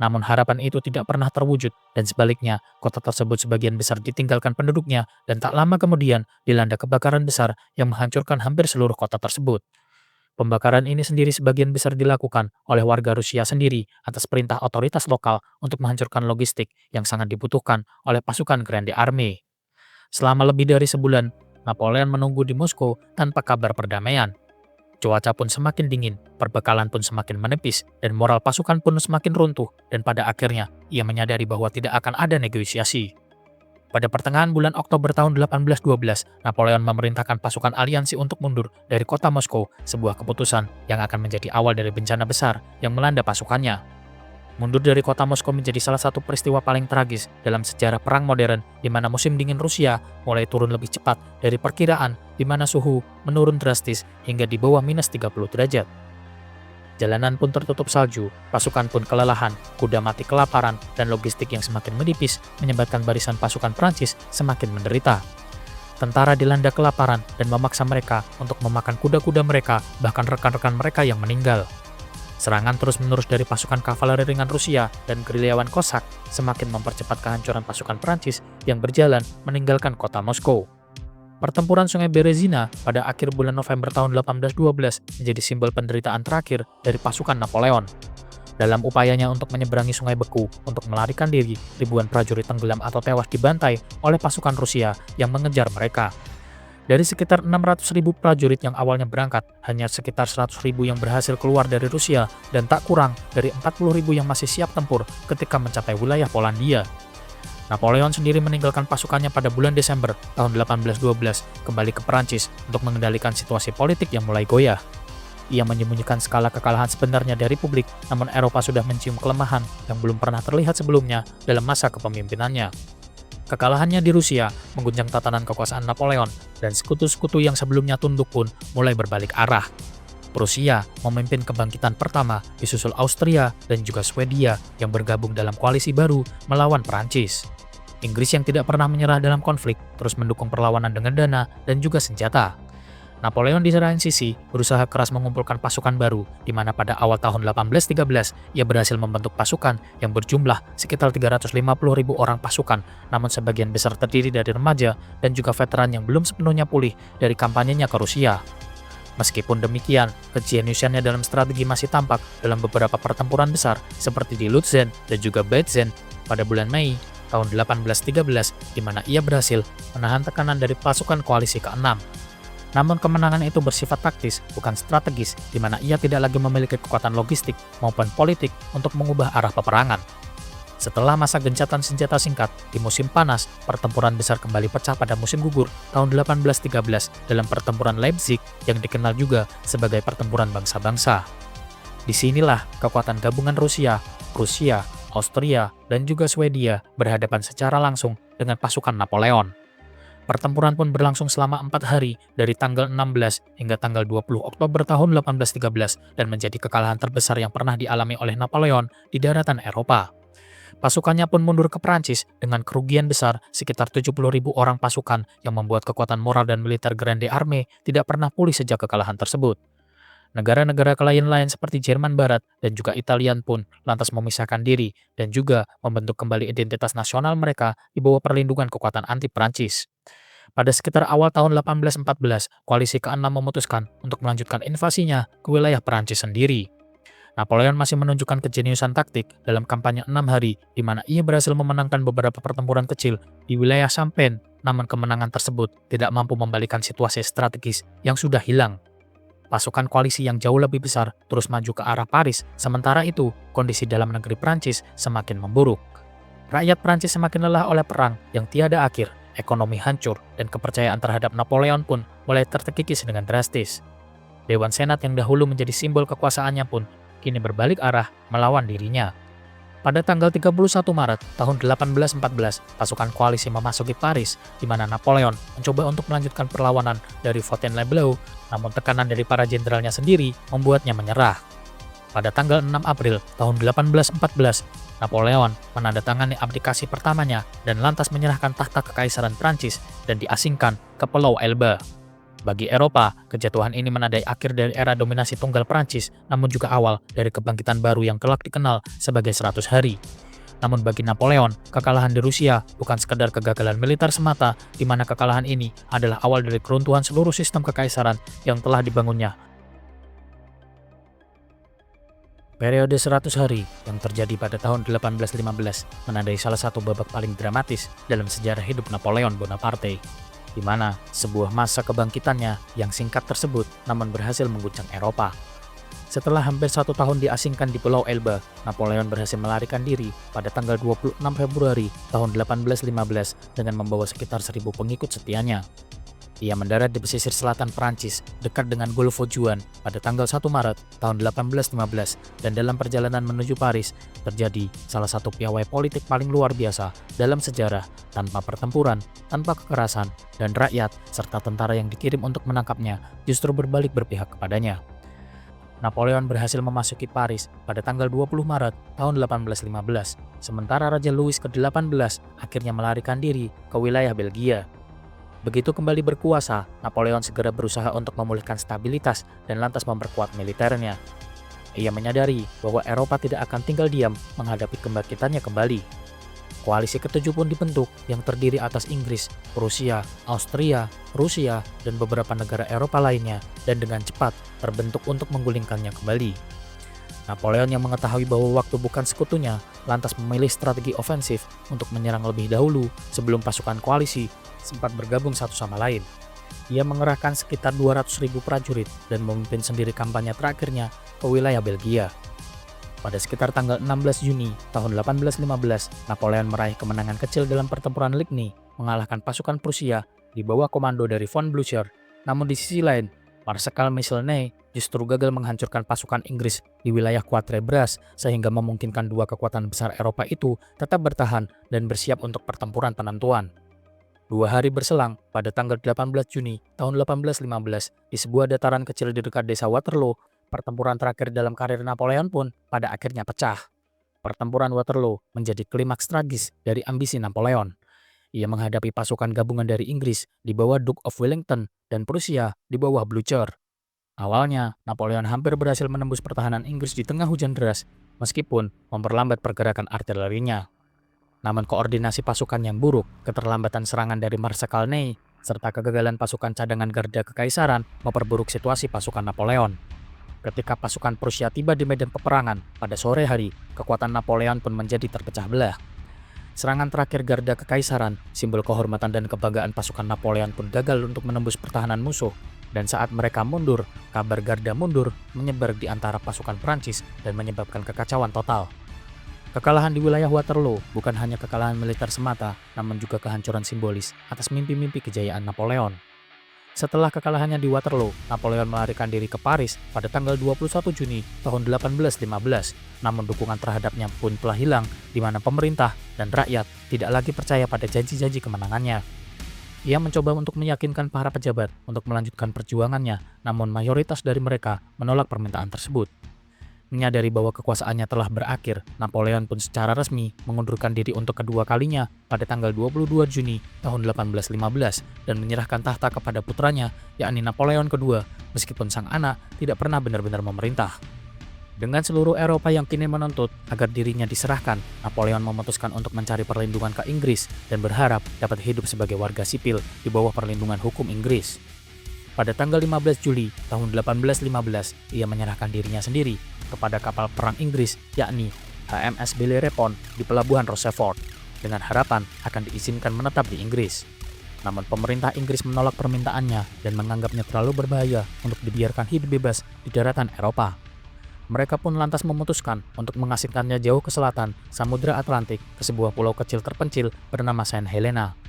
Namun harapan itu tidak pernah terwujud dan sebaliknya kota tersebut sebagian besar ditinggalkan penduduknya dan tak lama kemudian dilanda kebakaran besar yang menghancurkan hampir seluruh kota tersebut. Pembakaran ini sendiri sebagian besar dilakukan oleh warga Rusia sendiri atas perintah otoritas lokal untuk menghancurkan logistik yang sangat dibutuhkan oleh pasukan Grande Army. Selama lebih dari sebulan, Napoleon menunggu di Moskow tanpa kabar perdamaian. Cuaca pun semakin dingin, perbekalan pun semakin menipis, dan moral pasukan pun semakin runtuh, dan pada akhirnya ia menyadari bahwa tidak akan ada negosiasi. Pada pertengahan bulan Oktober tahun 1812, Napoleon memerintahkan pasukan aliansi untuk mundur dari kota Moskow, sebuah keputusan yang akan menjadi awal dari bencana besar yang melanda pasukannya. Mundur dari kota Moskow menjadi salah satu peristiwa paling tragis dalam sejarah perang modern, di mana musim dingin Rusia mulai turun lebih cepat dari perkiraan, di mana suhu menurun drastis hingga di bawah minus 30 derajat. Jalanan pun tertutup salju, pasukan pun kelelahan, kuda mati kelaparan, dan logistik yang semakin menipis menyebabkan barisan pasukan Prancis semakin menderita. Tentara dilanda kelaparan dan memaksa mereka untuk memakan kuda-kuda mereka, bahkan rekan-rekan mereka yang meninggal. Serangan terus-menerus dari pasukan kavaleri ringan Rusia dan gerilyawan Kosak semakin mempercepat kehancuran pasukan Prancis yang berjalan meninggalkan kota Moskow. Pertempuran Sungai Berezina pada akhir bulan November tahun 1812 menjadi simbol penderitaan terakhir dari pasukan Napoleon. Dalam upayanya untuk menyeberangi Sungai Beku untuk melarikan diri, ribuan prajurit tenggelam atau tewas dibantai oleh pasukan Rusia yang mengejar mereka. Dari sekitar 600.000 prajurit yang awalnya berangkat, hanya sekitar 100.000 yang berhasil keluar dari Rusia dan tak kurang dari 40.000 yang masih siap tempur ketika mencapai wilayah Polandia. Napoleon sendiri meninggalkan pasukannya pada bulan Desember tahun 1812 kembali ke Perancis untuk mengendalikan situasi politik yang mulai goyah. Ia menyembunyikan skala kekalahan sebenarnya dari publik, namun Eropa sudah mencium kelemahan yang belum pernah terlihat sebelumnya dalam masa kepemimpinannya. Kekalahannya di Rusia mengguncang tatanan kekuasaan Napoleon, dan sekutu-sekutu yang sebelumnya tunduk pun mulai berbalik arah. Prusia memimpin kebangkitan pertama, disusul Austria dan juga Swedia yang bergabung dalam koalisi baru melawan Perancis. Inggris yang tidak pernah menyerah dalam konflik terus mendukung perlawanan dengan dana dan juga senjata. Napoleon di lain sisi berusaha keras mengumpulkan pasukan baru, di mana pada awal tahun 1813 ia berhasil membentuk pasukan yang berjumlah sekitar 350.000 orang pasukan, namun sebagian besar terdiri dari remaja dan juga veteran yang belum sepenuhnya pulih dari kampanyenya ke Rusia. Meskipun demikian, kejeniusannya dalam strategi masih tampak dalam beberapa pertempuran besar seperti di Lutzen dan juga Bautzen pada bulan Mei tahun 1813, di mana ia berhasil menahan tekanan dari pasukan koalisi ke-6. Namun kemenangan itu bersifat taktis, bukan strategis, di mana ia tidak lagi memiliki kekuatan logistik maupun politik untuk mengubah arah peperangan. Setelah masa gencatan senjata singkat, di musim panas, pertempuran besar kembali pecah pada musim gugur tahun 1813 dalam pertempuran Leipzig yang dikenal juga sebagai pertempuran bangsa-bangsa. Disinilah kekuatan gabungan Rusia, Prusia, Austria, dan juga Swedia berhadapan secara langsung dengan pasukan Napoleon. Pertempuran pun berlangsung selama 4 hari dari tanggal 16 hingga tanggal 20 Oktober tahun 1813 dan menjadi kekalahan terbesar yang pernah dialami oleh Napoleon di daratan Eropa. Pasukannya pun mundur ke Prancis dengan kerugian besar sekitar 70.000 orang pasukan yang membuat kekuatan moral dan militer Grande Armée tidak pernah pulih sejak kekalahan tersebut. Negara-negara lain seperti Jerman Barat dan juga Italia pun lantas memisahkan diri dan juga membentuk kembali identitas nasional mereka di bawah perlindungan kekuatan anti-Prancis. Pada sekitar awal tahun 1814, koalisi ke-6 memutuskan untuk melanjutkan invasinya ke wilayah Prancis sendiri. Napoleon masih menunjukkan kejeniusan taktik dalam kampanye 6 hari, di mana ia berhasil memenangkan beberapa pertempuran kecil di wilayah Champagne, namun kemenangan tersebut tidak mampu membalikan situasi strategis yang sudah hilang. Pasukan koalisi yang jauh lebih besar terus maju ke arah Paris, sementara itu kondisi dalam negeri Prancis semakin memburuk. Rakyat Prancis semakin lelah oleh perang yang tiada akhir, ekonomi hancur, dan kepercayaan terhadap Napoleon pun mulai terkikis dengan drastis. Dewan Senat yang dahulu menjadi simbol kekuasaannya pun kini berbalik arah melawan dirinya. Pada tanggal 31 Maret tahun 1814, pasukan koalisi memasuki Paris, di mana Napoleon mencoba untuk melanjutkan perlawanan dari Fontainebleau, namun tekanan dari para jenderalnya sendiri membuatnya menyerah. Pada tanggal 6 April tahun 1814, Napoleon menandatangani abdikasi pertamanya dan lantas menyerahkan tahta kekaisaran Prancis dan diasingkan ke Pulau Elba. Bagi Eropa, kejatuhan ini menandai akhir dari era dominasi tunggal Prancis, namun juga awal dari kebangkitan baru yang kelak dikenal sebagai 100 hari. Namun bagi Napoleon, kekalahan di Rusia bukan sekedar kegagalan militer semata, di mana kekalahan ini adalah awal dari keruntuhan seluruh sistem kekaisaran yang telah dibangunnya. Periode 100 hari yang terjadi pada tahun 1815 menandai salah satu babak paling dramatis dalam sejarah hidup Napoleon Bonaparte, di mana sebuah masa kebangkitannya yang singkat tersebut namun berhasil mengguncang Eropa. Setelah hampir 1 tahun diasingkan di Pulau Elba, Napoleon berhasil melarikan diri pada tanggal 26 Februari tahun 1815 dengan membawa sekitar 1.000 pengikut setianya. Ia mendarat di pesisir selatan Prancis dekat dengan Golfo Juan pada tanggal 1 Maret tahun 1815 dan dalam perjalanan menuju Paris terjadi salah satu piawai politik paling luar biasa dalam sejarah tanpa pertempuran, tanpa kekerasan, dan rakyat serta tentara yang dikirim untuk menangkapnya justru berbalik berpihak kepadanya. Napoleon berhasil memasuki Paris pada tanggal 20 Maret tahun 1815, sementara Raja Louis ke-18 akhirnya melarikan diri ke wilayah Belgia. Begitu kembali berkuasa, Napoleon segera berusaha untuk memulihkan stabilitas dan lantas memperkuat militernya. Ia menyadari bahwa Eropa tidak akan tinggal diam menghadapi kebangkitannya kembali. Koalisi ke-7 pun dibentuk yang terdiri atas Inggris, Prusia, Austria, Rusia, dan beberapa negara Eropa lainnya dan dengan cepat terbentuk untuk menggulingkannya kembali. Napoleon yang mengetahui bahwa waktu bukan sekutunya, lantas memilih strategi ofensif untuk menyerang lebih dahulu sebelum pasukan koalisi sempat bergabung satu sama lain. Ia mengerahkan sekitar 200.000 prajurit dan memimpin sendiri kampanye terakhirnya ke wilayah Belgia. Pada sekitar tanggal 16 Juni tahun 1815, Napoleon meraih kemenangan kecil dalam pertempuran Ligny, mengalahkan pasukan Prusia di bawah komando dari von Blücher. Namun di sisi lain, Marsekal Michel Ney justru gagal menghancurkan pasukan Inggris di wilayah Quatre Bras sehingga memungkinkan dua kekuatan besar Eropa itu tetap bertahan dan bersiap untuk pertempuran penentuan. 2 hari berselang, pada tanggal 18 Juni tahun 1815, di sebuah dataran kecil di dekat desa Waterloo, pertempuran terakhir dalam karir Napoleon pun pada akhirnya pecah. Pertempuran Waterloo menjadi klimaks tragis dari ambisi Napoleon. Ia menghadapi pasukan gabungan dari Inggris di bawah Duke of Wellington dan Prusia di bawah Blücher. Awalnya, Napoleon hampir berhasil menembus pertahanan Inggris di tengah hujan deras, meskipun memperlambat pergerakan artilerinya. Namun koordinasi pasukan yang buruk, keterlambatan serangan dari Marsekal Ney, serta kegagalan pasukan cadangan garda kekaisaran memperburuk situasi pasukan Napoleon. Ketika pasukan Prusia tiba di medan peperangan pada sore hari, kekuatan Napoleon pun menjadi terpecah belah. Serangan terakhir garda kekaisaran, simbol kehormatan dan kebanggaan pasukan Napoleon pun gagal untuk menembus pertahanan musuh. Dan saat mereka mundur, kabar garda mundur menyebar di antara pasukan Prancis dan menyebabkan kekacauan total. Kekalahan di wilayah Waterloo bukan hanya kekalahan militer semata, namun juga kehancuran simbolis atas mimpi-mimpi kejayaan Napoleon. Setelah kekalahannya di Waterloo, Napoleon melarikan diri ke Paris pada tanggal 21 Juni tahun 1815, namun dukungan terhadapnya pun telah hilang, di mana pemerintah dan rakyat tidak lagi percaya pada janji-janji kemenangannya. Ia mencoba untuk meyakinkan para pejabat untuk melanjutkan perjuangannya, namun mayoritas dari mereka menolak permintaan tersebut. Menyadari bahwa kekuasaannya telah berakhir, Napoleon pun secara resmi mengundurkan diri untuk kedua kalinya pada tanggal 22 Juni tahun 1815 dan menyerahkan tahta kepada putranya, yakni Napoleon II, meskipun sang anak tidak pernah benar-benar memerintah. Dengan seluruh Eropa yang kini menuntut agar dirinya diserahkan, Napoleon memutuskan untuk mencari perlindungan ke Inggris dan berharap dapat hidup sebagai warga sipil di bawah perlindungan hukum Inggris. Pada tanggal 15 Juli tahun 1815, ia menyerahkan dirinya sendiri kepada kapal perang Inggris, yakni HMS Bellerophon di pelabuhan Rochefort, dengan harapan akan diizinkan menetap di Inggris. Namun pemerintah Inggris menolak permintaannya dan menganggapnya terlalu berbahaya untuk dibiarkan hidup bebas di daratan Eropa. Mereka pun lantas memutuskan untuk mengasingkannya jauh ke selatan Samudra Atlantik ke sebuah pulau kecil terpencil bernama Saint Helena.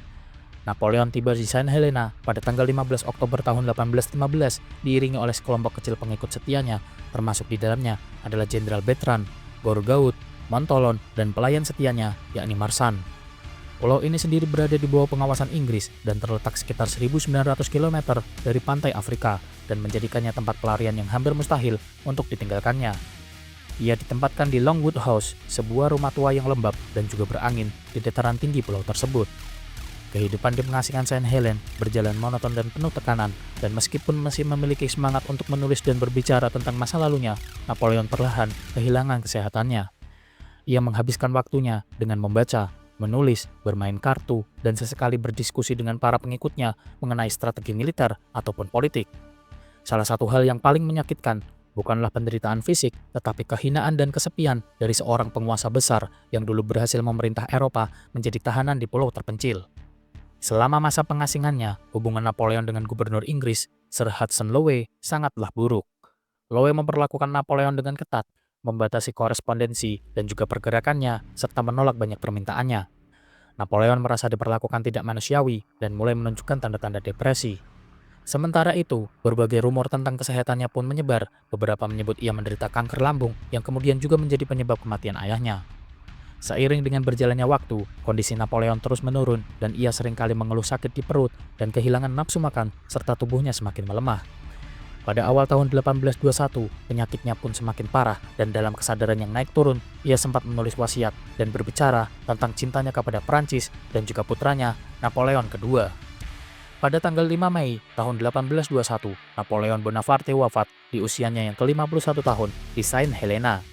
Napoleon tiba di Saint Helena pada tanggal 15 Oktober tahun 1815 diiringi oleh sekelompok kecil pengikut setianya, termasuk di dalamnya adalah Jenderal Bertrand, Bourgaud, Montholon, dan pelayan setianya yakni Marsan. Pulau ini sendiri berada di bawah pengawasan Inggris dan terletak sekitar 1.900 km dari pantai Afrika dan menjadikannya tempat pelarian yang hampir mustahil untuk ditinggalkannya. Ia ditempatkan di Longwood House, sebuah rumah tua yang lembab dan juga berangin di dataran tinggi pulau tersebut. Kehidupan di pengasingan Saint Helena berjalan monoton dan penuh tekanan, dan meskipun masih memiliki semangat untuk menulis dan berbicara tentang masa lalunya, Napoleon perlahan kehilangan kesehatannya. Ia menghabiskan waktunya dengan membaca, menulis, bermain kartu, dan sesekali berdiskusi dengan para pengikutnya mengenai strategi militer ataupun politik. Salah satu hal yang paling menyakitkan bukanlah penderitaan fisik, tetapi kehinaan dan kesepian dari seorang penguasa besar yang dulu berhasil memerintah Eropa menjadi tahanan di pulau terpencil. Selama masa pengasingannya, hubungan Napoleon dengan gubernur Inggris, Sir Hudson Lowe, sangatlah buruk. Lowe memperlakukan Napoleon dengan ketat, membatasi korespondensi dan juga pergerakannya, serta menolak banyak permintaannya. Napoleon merasa diperlakukan tidak manusiawi dan mulai menunjukkan tanda-tanda depresi. Sementara itu, berbagai rumor tentang kesehatannya pun menyebar. Beberapa menyebut ia menderita kanker lambung yang kemudian juga menjadi penyebab kematian ayahnya. Seiring dengan berjalannya waktu, kondisi Napoleon terus menurun dan ia seringkali mengeluh sakit di perut dan kehilangan nafsu makan serta tubuhnya semakin melemah. Pada awal tahun 1821, penyakitnya pun semakin parah dan dalam kesadaran yang naik turun, ia sempat menulis wasiat dan berbicara tentang cintanya kepada Prancis dan juga putranya, Napoleon II. Pada tanggal 5 Mei tahun 1821, Napoleon Bonaparte wafat di usianya yang ke-51 tahun di Saint Helena.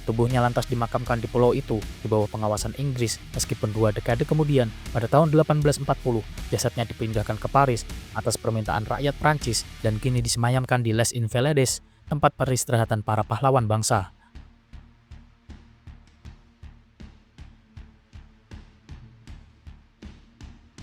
Tubuhnya lantas dimakamkan di pulau itu di bawah pengawasan Inggris meskipun 2 dekade kemudian, pada tahun 1840, jasadnya dipindahkan ke Paris atas permintaan rakyat Prancis dan kini disemayamkan di Les Invalides, tempat peristirahatan para pahlawan bangsa.